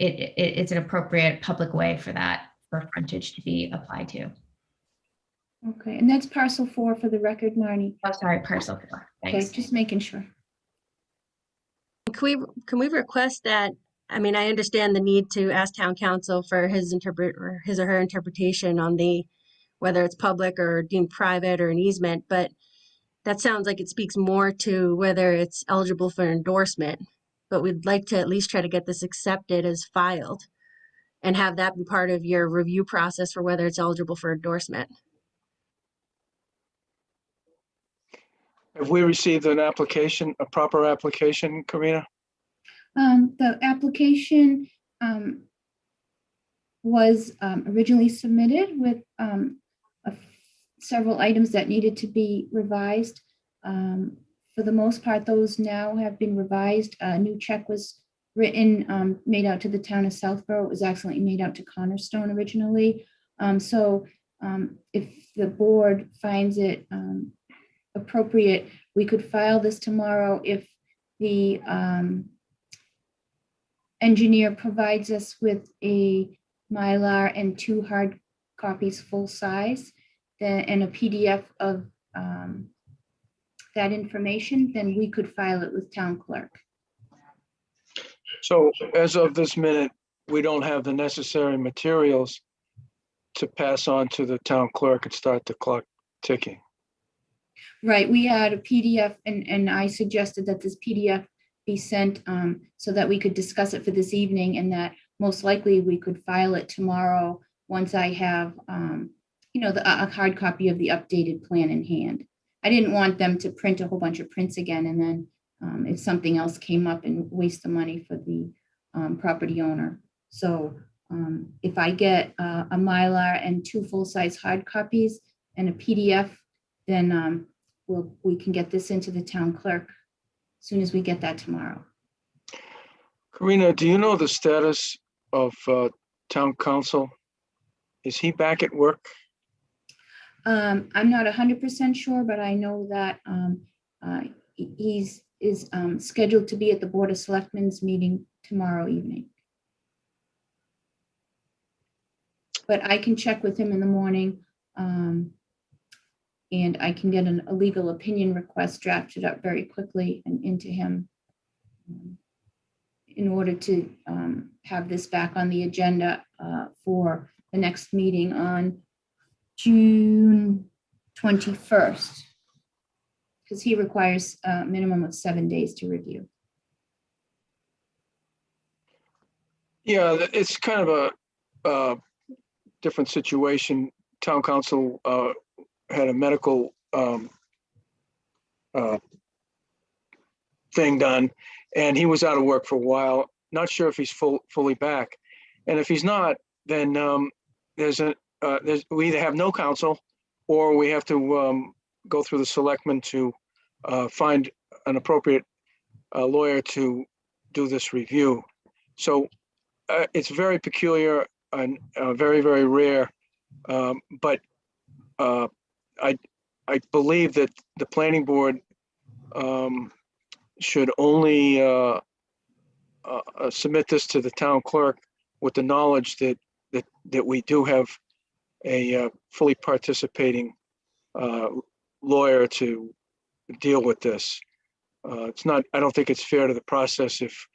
it's an appropriate public way for that for frontage to be applied to. Okay, and that's parcel 4 for the record, Marnie. Oh, sorry, parcel 4. Okay, Thanks. just making sure. Can we request that? I mean, I understand the need to ask town council for his or her interpretation on the whether it's public or deemed private or an easement, but that sounds like it speaks more to whether it's eligible for endorsement. But we'd like to at least try to get this accepted as filed and have that be part of your review process for whether it's eligible for endorsement. Have we received an application, a proper application, Karina? The application was originally submitted with several items that needed to be revised. For the most part, those now have been revised. A new check was written, made out to the town of Southborough. It was actually made out to Cornerstone originally. So if the board finds it appropriate, we could file this tomorrow if the engineer provides us with a Mylar and 2 hard copies full size, and a PDF of that information, then we could file it with town clerk. So as of this minute, we don't have the necessary materials to pass on to the town clerk and start the clock ticking. Right, we had a PDF and I suggested that this PDF be sent so that we could discuss it for this evening, and that most likely we could file it tomorrow once I have, a hard copy of the updated plan in hand. I didn't want them to print a whole bunch of prints again, and then if something else came up and waste the money for the property owner. So if I get a Mylar and 2 full-size hard copies and a PDF, then we can get this into the town clerk as soon as we get that tomorrow. Karina, do you know the status of town council? Is he back at work? I'm not 100% sure, but I know that he's scheduled to be at the Board of Selectmen's meeting tomorrow evening. But I can check with him in the morning, and I can get a legal opinion request drafted up very quickly and into him in order to have this back on the agenda for the next meeting on June 21st, because he requires a minimum of 7 days to review. Yeah, it's kind of a different situation. Town council had a medical thing done, and he was out of work for a while. Not sure if he's fully back. And if he's not, then we either have no counsel, or we have to go through the selectmen to find an appropriate lawyer to do this review. So it's very peculiar and very, very rare. But I believe that the planning board should only submit this to the town clerk with the knowledge that we do have a fully participating lawyer to deal with this. It's not, I don't think it's fair to the process if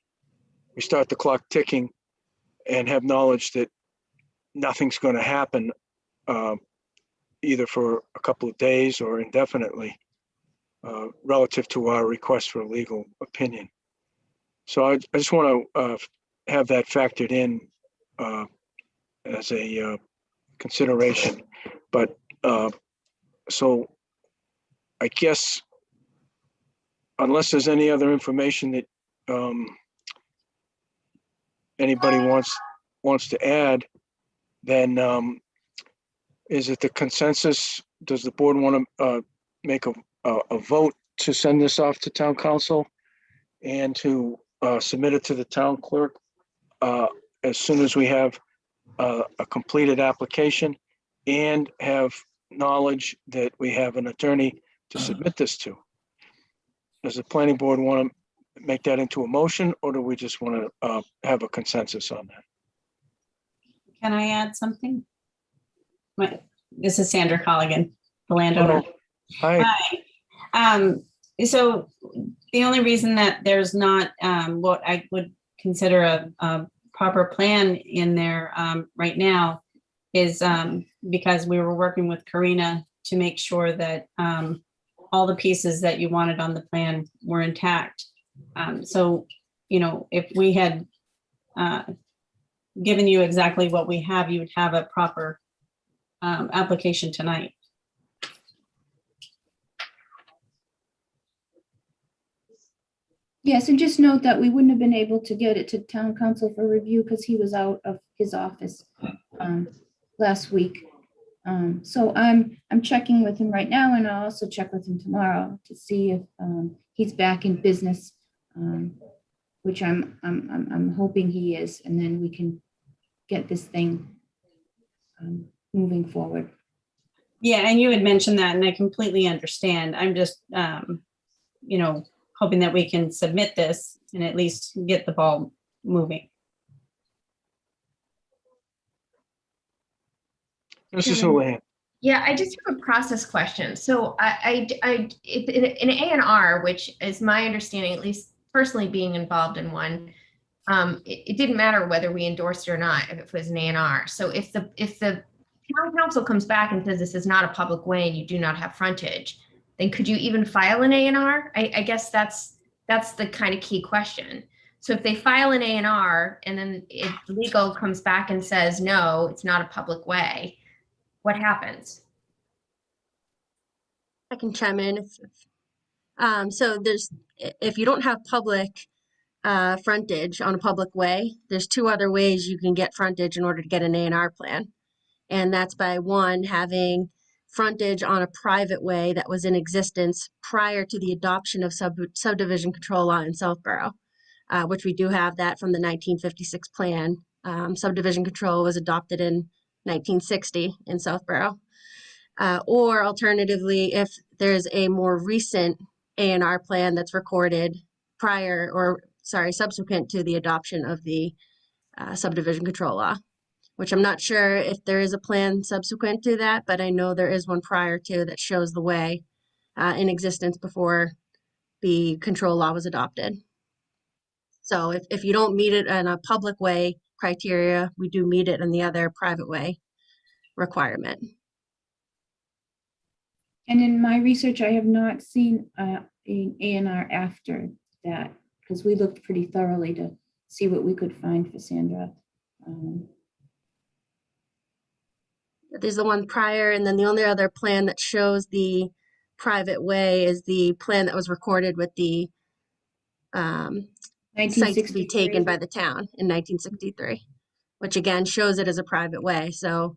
we start the clock ticking and have knowledge that nothing's going to happen either for a couple of days or indefinitely relative to our request for a legal opinion. So I just want to have that factored in as a consideration. But so I guess unless there's any other information that anybody wants to add, then is it the consensus? Does the board want to make a vote to send this off to town council and to submit it to the town clerk as soon as we have a completed application and have knowledge that we have an attorney to submit this to. Does the planning board want to make that into a motion, or do we just want to have a consensus on that? Can I add something? This is Sandra Colligan, the landowner. Hi. Hi. So the only reason that there's not what I would consider a proper plan in there right now is because we were working with Karina to make sure that all the pieces that you wanted on the plan were intact. So, you know, if we had given you exactly what we have, you would have a proper application tonight. Yes, and just note that we wouldn't have been able to get it to town council for review because he was out of his office last week. So I'm checking with him right now, and I'll also check with him tomorrow to see if he's back in business, which I'm hoping he is, and then we can get this thing moving forward. Yeah, and you had mentioned that, and I completely understand. I'm just, you know, hoping that we can submit this and at least get the ball moving. Mrs. Houlihan. Yeah, I just have a process question. So in A&R, which is my understanding, at least personally being involved in one, it didn't matter whether we endorsed it or not, if it was an A&R. So if the town council comes back and says this is not a public way and you do not have frontage, then could you even file an A&R? I guess that's the kind of key question. So if they file an A&R and then if legal comes back and says, no, it's not a public way, what happens? I can chime in. So if you don't have public frontage on a public way, there's two other ways you can get frontage in order to get an A&R plan. And that's by one, having frontage on a private way that was in existence prior to the adoption of subdivision control law in Southborough, which we do have that from the 1956 plan. Subdivision control was adopted in 1960 in Southborough. Or alternatively, if there's a more recent A&R plan that's recorded subsequent to the adoption of the subdivision control law, which I'm not sure if there is a plan subsequent to that, but I know there is one prior to that shows the way in existence before the control law was adopted. So if you don't meet it in a public way criteria, we do meet it in the other private way requirement. And in my research, I have not seen an A&R after that, because we looked pretty thoroughly to see what we could find for Sandra. There's the one prior, and then the only other plan that shows the private way is the plan that was recorded with the site to be taken by the town in 1963, which again shows it as a private way. So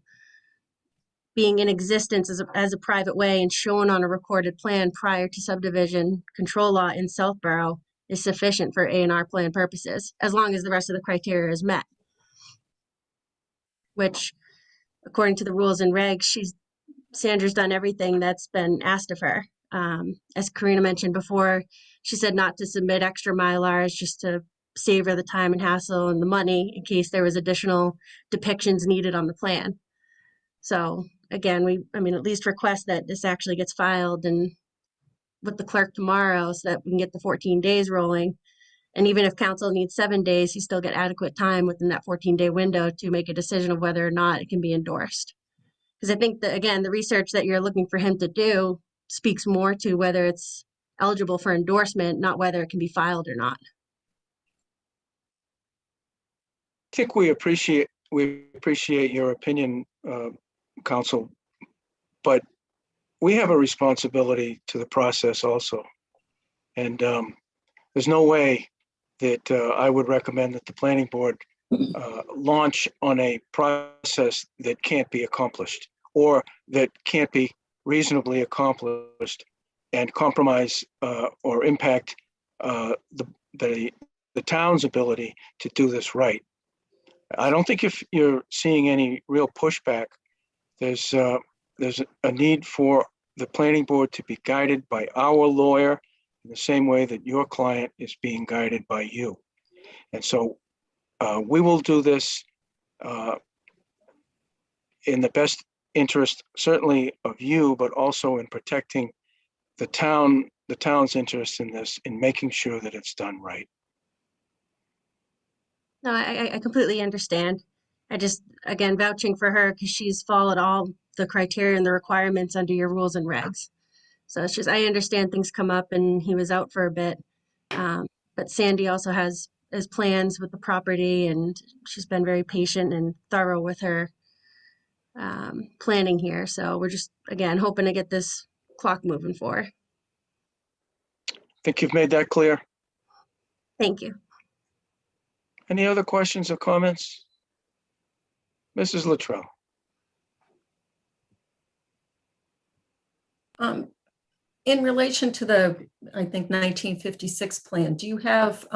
being in existence as a private way and shown on a recorded plan prior to subdivision control law in Southborough is sufficient for A&R plan purposes, as long as the rest of the criteria is met. Which, according to the rules and regs, Sandra's done everything that's been asked of her. As Karina mentioned before, she said not to submit extra Mylars just to save her the time and hassle and the money in case there was additional depictions needed on the plan. So again, at least request that this actually gets filed and with the clerk tomorrow so that we can get the 14 days rolling. And even if council needs 7 days, you still get adequate time within that 14-day window to make a decision of whether or not it can be endorsed. Because I think that, again, the research that you're looking for him to do speaks more to whether it's eligible for endorsement, not whether it can be filed or not. I think we appreciate your opinion, Council, but we have a responsibility to the process also. And there's no way that I would recommend that the planning board launch on a process that can't be accomplished or that can't be reasonably accomplished and compromise or impact the the town's ability to do this right. I don't think if you're seeing any real pushback, there's a need for the planning board to be guided by our lawyer in the same way that your client is being guided by you. And so we will do this in the best interest, certainly of you, but also in protecting the town's interest in this, in making sure that it's done right. No, I completely understand. I just, again, vouching for her because she's followed all the criteria and the requirements under your rules and regs. So it's just, I understand things come up and he was out for a bit. But Sandy also has plans with the property, and she's been very patient and thorough with her planning here. So we're just, again, hoping to get this clock moving forward. Think you've made that clear? Thank you. Any other questions or comments? Mrs. Luttrell? In relation to the, I think, 1956 plan, do you have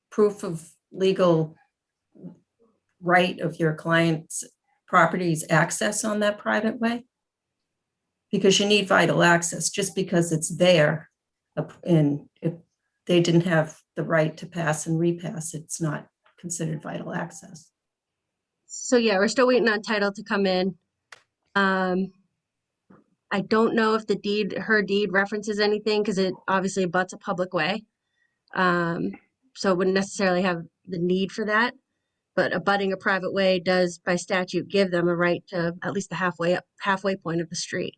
proof of legal right of your client's property's access on that private way? Because you need vital access. Just because it's there, and if they didn't have the right to pass and repass, it's not considered vital access. So yeah, we're still waiting on title to come in. I don't know if her deed references anything because it obviously abuts a public way. So it wouldn't necessarily have the need for that, but abutting a private way does by statute give them a right to at least the halfway point of the street.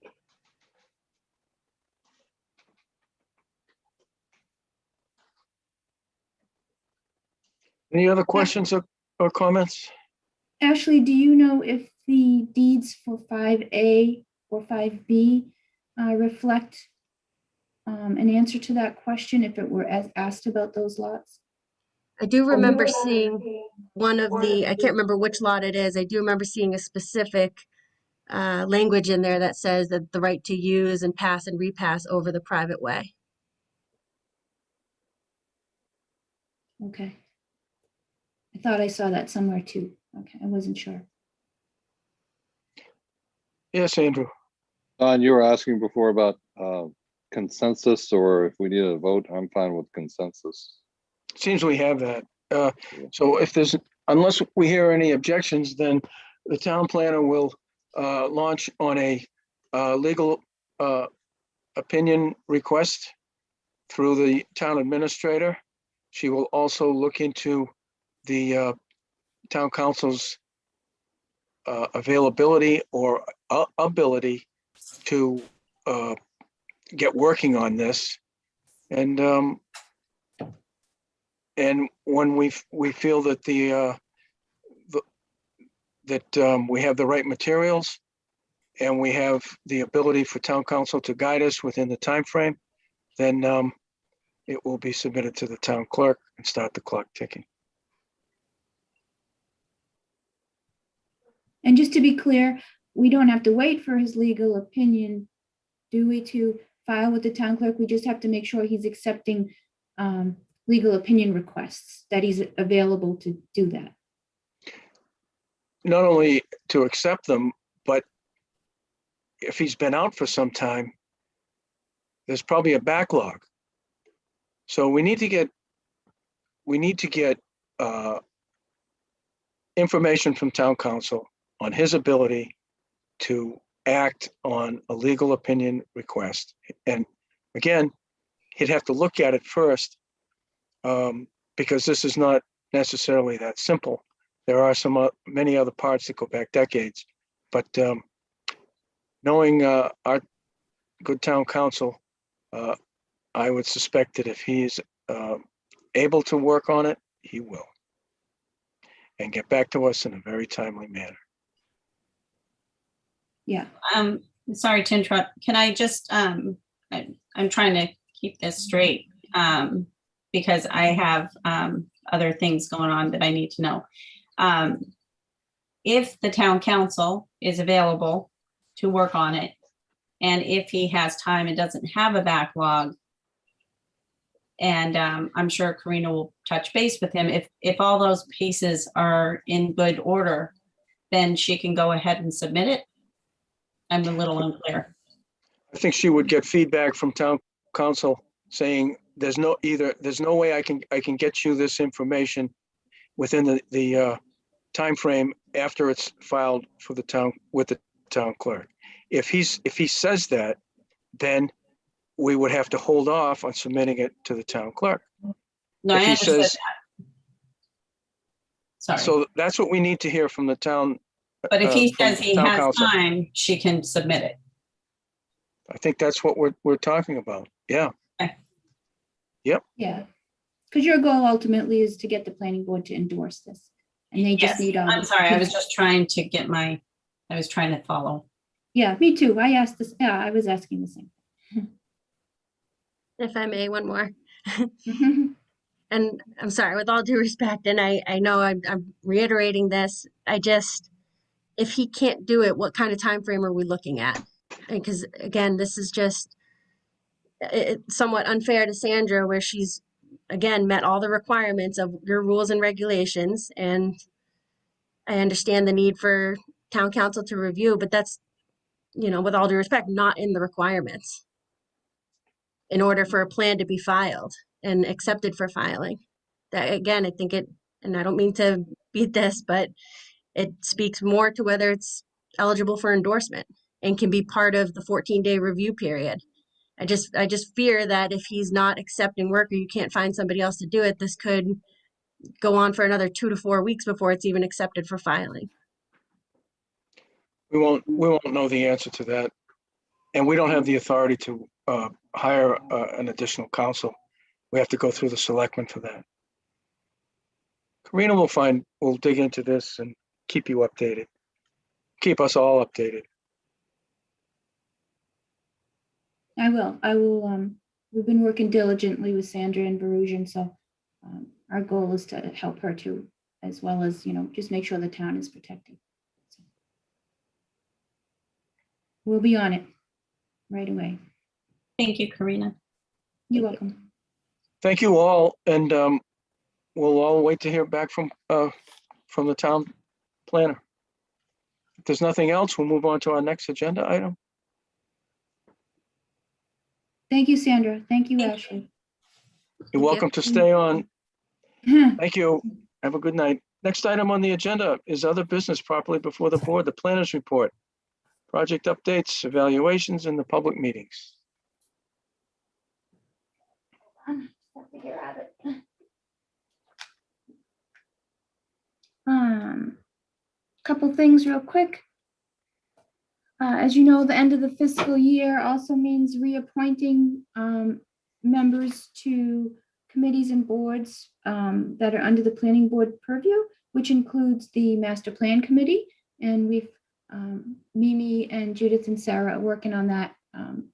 Any other questions or comments? Ashley, do you know if the deeds for 5A or 5B reflect an answer to that question if it were asked about those lots? I do remember seeing one of the, I can't remember which lot it is. I do remember seeing a specific language in there that says that the right to use and pass and repass over the private way. Okay. I thought I saw that somewhere too. Okay, I wasn't sure. Yes, Andrew. Don, you were asking before about consensus, or if we need a vote. I'm fine with consensus. Seems we have that. So if there's, unless we hear any objections, then the town planner will launch on a legal opinion request through the town administrator. She will also look into the town council's availability or ability to get working on this. And when we feel that we have the right materials and we have the ability for town council to guide us within the time frame, then it will be submitted to the town clerk and start the clock ticking. And just to be clear, we don't have to wait for his legal opinion, do we, to file with the town clerk? We just have to make sure he's accepting legal opinion requests, that he's available to do that. Not only to accept them, but if he's been out for some time, there's probably a backlog. So we need to get information from town council on his ability to act on a legal opinion request. And again, he'd have to look at it first because this is not necessarily that simple. There are many other parts that go back decades, but knowing our good town council, I would suspect that if he's able to work on it, he will, and get back to us in a very timely manner. Yeah. Sorry to interrupt. Can I just, I'm trying to keep this straight because I have other things going on that I need to know. If the town council is available to work on it, and if he has time and doesn't have a backlog, And I'm sure Karina will touch base with him. If all those pieces are in good order, then she can go ahead and submit it. I'm a little unclear. I think she would get feedback from town council saying there's no way I can get you this information within the timeframe after it's filed for the town with the town clerk. If he says that, then we would have to hold off on submitting it to the town clerk. No, If I he understood says- that. Sorry, So that's what we need to hear from the town. but if he from says he town has council. time, she can submit it. I think that's what we're talking about. Yeah. Okay. Yep. Yeah, because your goal ultimately is to get the planning board to endorse this. And they just Yes, need all. I'm the sorry, I was pieces. just trying to get I was trying to follow. Yeah, me too. I asked this, yeah, I was asking the same. If I may, one more. And I'm sorry, with all due respect, and I know I'm reiterating this, if he can't do it, what kind of time frame are we looking at? Because again, this is just somewhat unfair to Sandra, where she's, again, met all the requirements of your rules and regulations, and I understand the need for town council to review, but that's, with all due respect, not in the requirements in order for a plan to be filed and accepted for filing. That, again, I think and I don't mean to beat this, but it speaks more to whether it's eligible for endorsement and can be part of the 14-day review period. I just fear that if he's not accepting work or you can't find somebody else to do it, this could go on for another 2 to 4 weeks before it's even accepted for filing. We won't know the answer to that. And we don't have the authority to hire an additional counsel. We have to go through the selectmen for that. Karina will dig into this and keep you updated. Keep us all updated. I will, we've been working diligently with Sandra and Verusian, so our goal is to help her too, as well as, just make sure the town is protected. So we'll be on it right away. Thank you, Karina. You're welcome. Thank you all, and we'll all wait to hear back from the town planner. If there's nothing else, we'll move on to our next agenda item. Thank you, Sandra. Thank you, Ashley. You're welcome to stay on. Thank you. Have a good night. Next item on the agenda is other business properly before the board, the planners report, project updates, evaluations, and the public meetings. Couple things real quick. As you know, the end of the fiscal year also means reappointing members to committees and boards that are under the planning board purview, which includes the master plan committee. And we've, Mimi and Judith and Sarah are working on that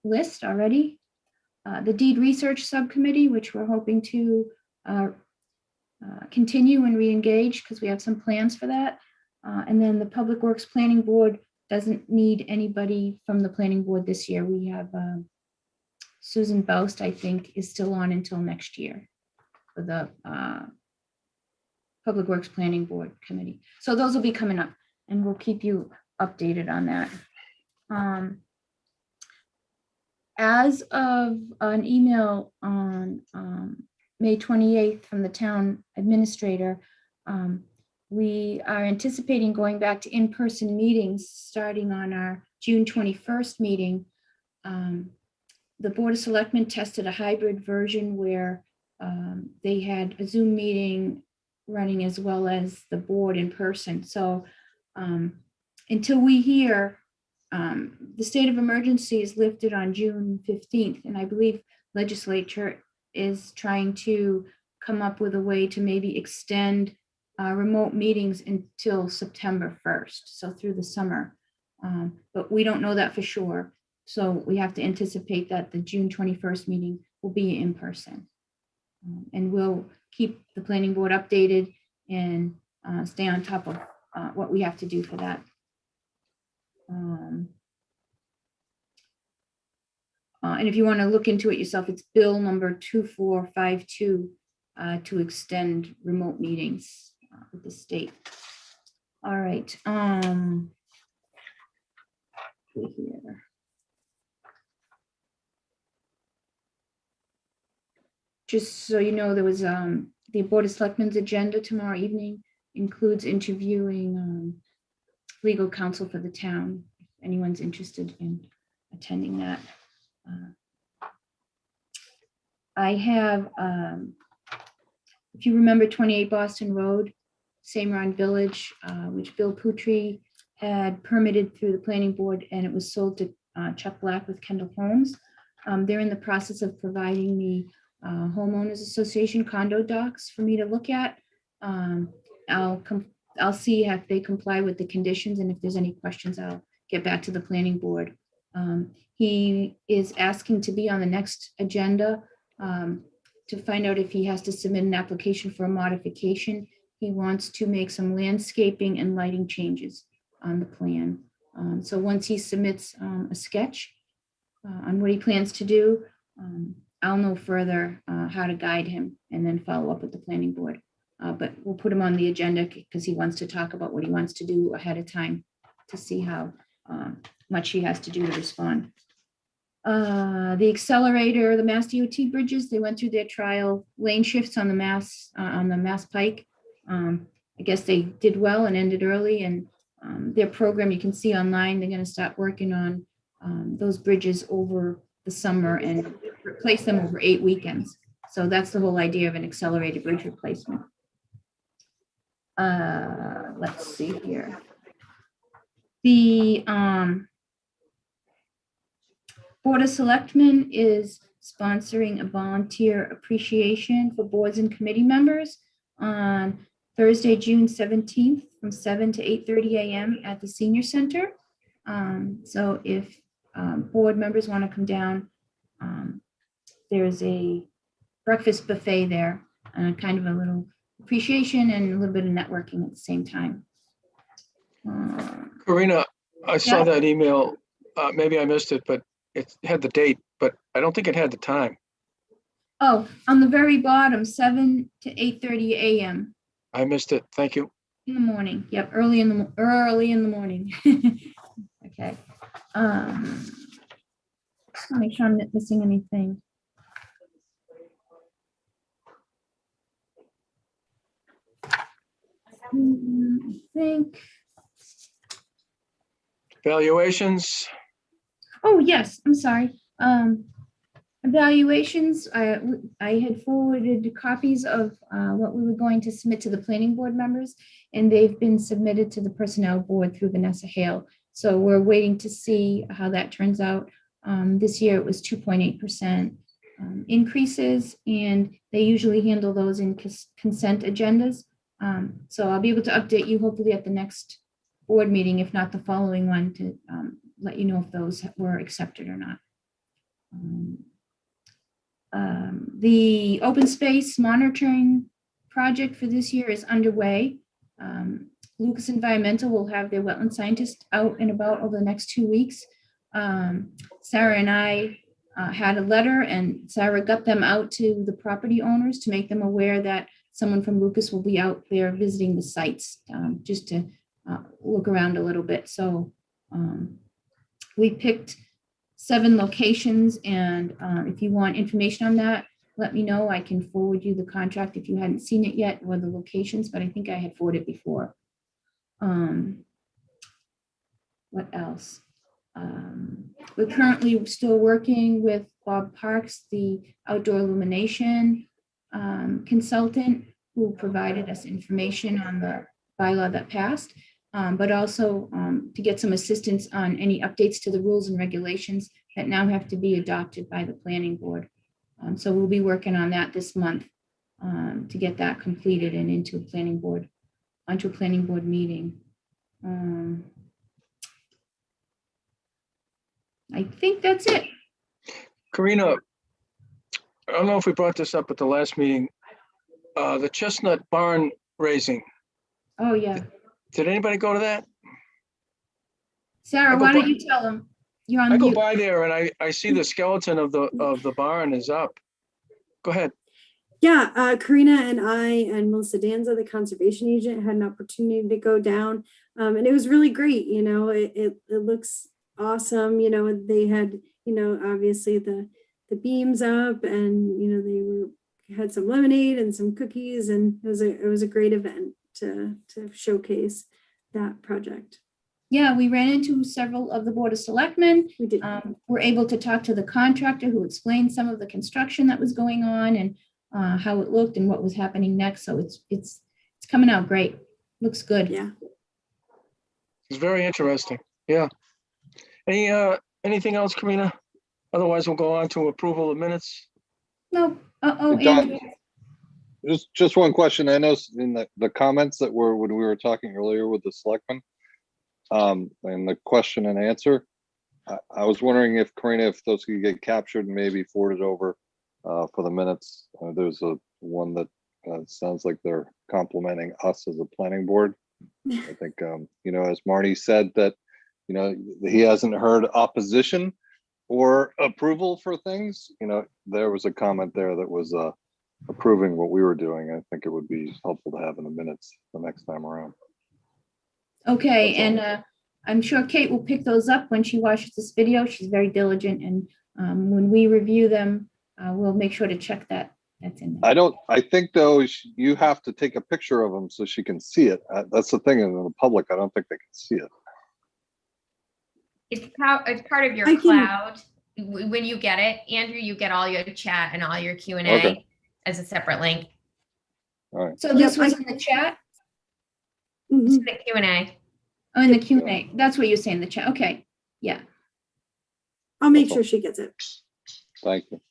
list already. The deed research subcommittee, which we're hoping to continue and re-engage because we have some plans for that. And then the Public Works Planning Board doesn't need anybody from the planning board this year. We have Susan Boust, I think, is still on until next year for the Public Works Planning Board Committee. So those will be coming up and we'll keep you updated on that. As of an email on May 28th from the town administrator, we are anticipating going back to in-person meetings starting on our June 21st meeting. The Board of Selectmen tested a hybrid version where they had a Zoom meeting running as well as the board in person. So until we hear, the state of emergency is lifted on June 15th, and I believe legislature is trying to come up with a way to maybe extend remote meetings until September 1st, so through the summer. But we don't know that for sure. So we have to anticipate that the June 21st meeting will be in person. And we'll keep the planning board updated and stay on top of what we have to do for that. And if you want to look into it yourself, it's bill number 2452 to extend remote meetings with the state. All right. Here. Just so you know, there was the Board of Selectmen's agenda tomorrow evening includes interviewing legal counsel for the town. If anyone's interested in attending that. I have, if you remember 28 Boston Road, Same Run Village, which Bill Putri had permitted through the planning board, and it was sold to Chuck Black with Kendall Homes. They're in the process of providing me homeowners association condo docs for me to look at. I'll see if they comply with the conditions, and if there's any questions, I'll get back to the planning board. He is asking to be on the next agenda to find out if he has to submit an application for a modification. He wants to make some landscaping and lighting changes on the plan. So once he submits a sketch on what he plans to do, I'll know further how to guide him and then follow up with the planning board. But we'll put him on the agenda because he wants to talk about what he wants to do ahead of time to see how much he has to do to respond. The accelerator, the Mass DOT bridges, they went through their trial lane shifts on the Mass Pike. I guess they did well and ended early, and their program you can see online, they're going to start working on those bridges over the summer and replace them over 8 weekends. So that's the whole idea of an accelerated bridge replacement. Let's see here. The Board of Selectmen is sponsoring a volunteer appreciation for boards and committee members on Thursday, June 17th from 7 to 8:30 a.m. at the Senior Center. So if board members want to come down, there's a breakfast buffet there, kind of a little appreciation and a little bit of networking at the same time. Karina, I saw Yeah. that email. Maybe I missed it, but it had the date, but I don't think it had the time. Oh, on the very bottom, 7 to 8:30 a.m. I missed it. Thank you. in the morning. Yep, early in the morning. Okay. Just wanna make sure I'm not missing anything. I think. Valuations, Oh, yes, I'm sorry. Evaluations, I had forwarded copies of what we were going to submit to the planning board members, and they've been submitted to the personnel board through Vanessa Hale. So we're waiting to see how that turns out. This year it was 2.8% increases, and they usually handle those in consent agendas. So I'll be able to update you hopefully at the next board meeting, if not the following one, to let you know if those were accepted or not. The open space monitoring project for this year is underway. Lucas Environmental will have their wetland scientist out and about over the next 2 weeks. Sarah and I had a letter, and Sarah got them out to the property owners to make them aware that someone from Lucas will be out there visiting the sites, just to look around a little bit. So we picked 7 locations, and if you want information on that, let me know. I can forward you the contract if you hadn't seen it yet, or the locations, but I think I had forwarded before. What else? We're currently still working with Bob Parks, the outdoor illumination consultant, who provided us information on the bylaw that passed, but also to get some assistance on any updates to the rules and regulations that now have to be adopted by the planning board. So we'll be working on that this month to get that completed and onto a planning board meeting. I think that's it. Karina, I don't know if we brought this up at the last meeting, the Chestnut Barn raising. Oh, yeah. Did anybody go to that? Sarah, why don't you tell them? You're on I go mute. by there and I see the skeleton of the barn is up. Go ahead. Yeah, Karina and I and Melissa Danza, the conservation agent, had an opportunity to go down. And it was really great, you know, it looks awesome, you know, they had, you know, obviously the beams up and, you know, had some lemonade and some cookies, and it was a great event to showcase that project. Yeah, we ran into several of the Board of Selectmen. We did. We're able to talk to the contractor who explained some of the construction that was going on and how it looked and what was happening next. So it's coming out great. Looks good. Yeah. It's very interesting. Yeah. Anything else, Karina? Otherwise, we'll go on to approval of minutes. No. Uh-oh, Don, Andrew. just one question. I know in the comments that were when we were talking earlier with the selectmen, and the question and answer, I was wondering if Karina, if those could get captured and maybe forwarded over for the minutes. There's one that sounds like they're complimenting us as a planning board. I think, you know, as Marty said, that, you know, he hasn't heard opposition or approval for things. You know, there was a comment there that was approving what we were doing. I think it would be helpful to have in the minutes the next time around. Okay, and I'm sure Kate will pick those up when she watches this video. She's very diligent, and when we review them, we'll make sure to check that. That's in there. I think though, you have to take a picture of them so she can see it. That's the thing in the public. I don't think they can see it. It's part of your cloud. When you get it, Andrew, you get all your chat and all your Q&A Okay. as a separate link. All right. So this was in the chat? Mhm. It's in the Q&A. Oh, in the Q&A. That's what you're saying, the chat. Okay, yeah. I'll make sure she gets it. Thank you.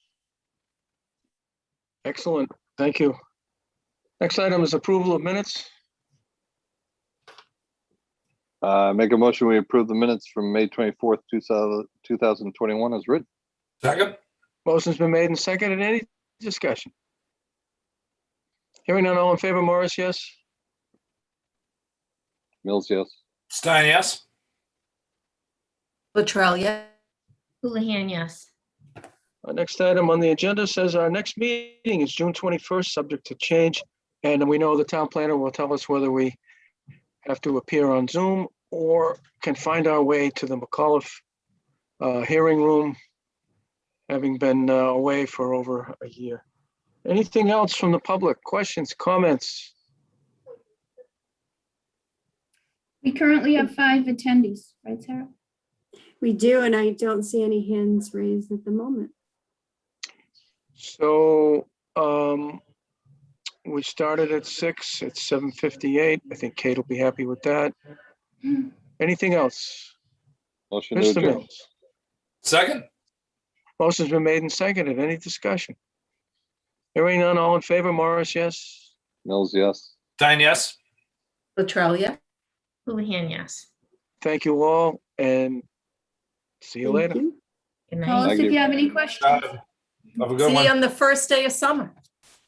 Excellent. Thank you. Next item is approval of minutes. Make a motion, we approve the minutes from May 24th, 2021 as written. Second. Motion's been made and seconded. Any discussion? Hearing none, all in favor, Morris, yes? Mills, yes. Stein, yes. Latrell, yeah. Houlihan, yes. Our next item on the agenda says our next meeting is June 21st, subject to change. And we know the town planner will tell us whether we have to appear on Zoom or can find our way to the McAuliffe hearing room, having been away for over a year. Anything else from the public? Questions, comments? We currently have 5 attendees, right, Sarah? We do, and I don't see any hands raised at the moment. So we started at 6, it's 7:58. I think Kate will be happy with that. Anything else? Motion to Mr. adjourn. Mills. Second. Motion's been made and seconded. Any discussion? Hearing none, all in favor, Morris, yes? Mills, yes. Stein, yes. Latrell, yeah. Houlihan, yes. Thank you all and see you Thank later. you. Good Call night. us Thank if you. you have any questions. Have a good See one. you on the first day of summer.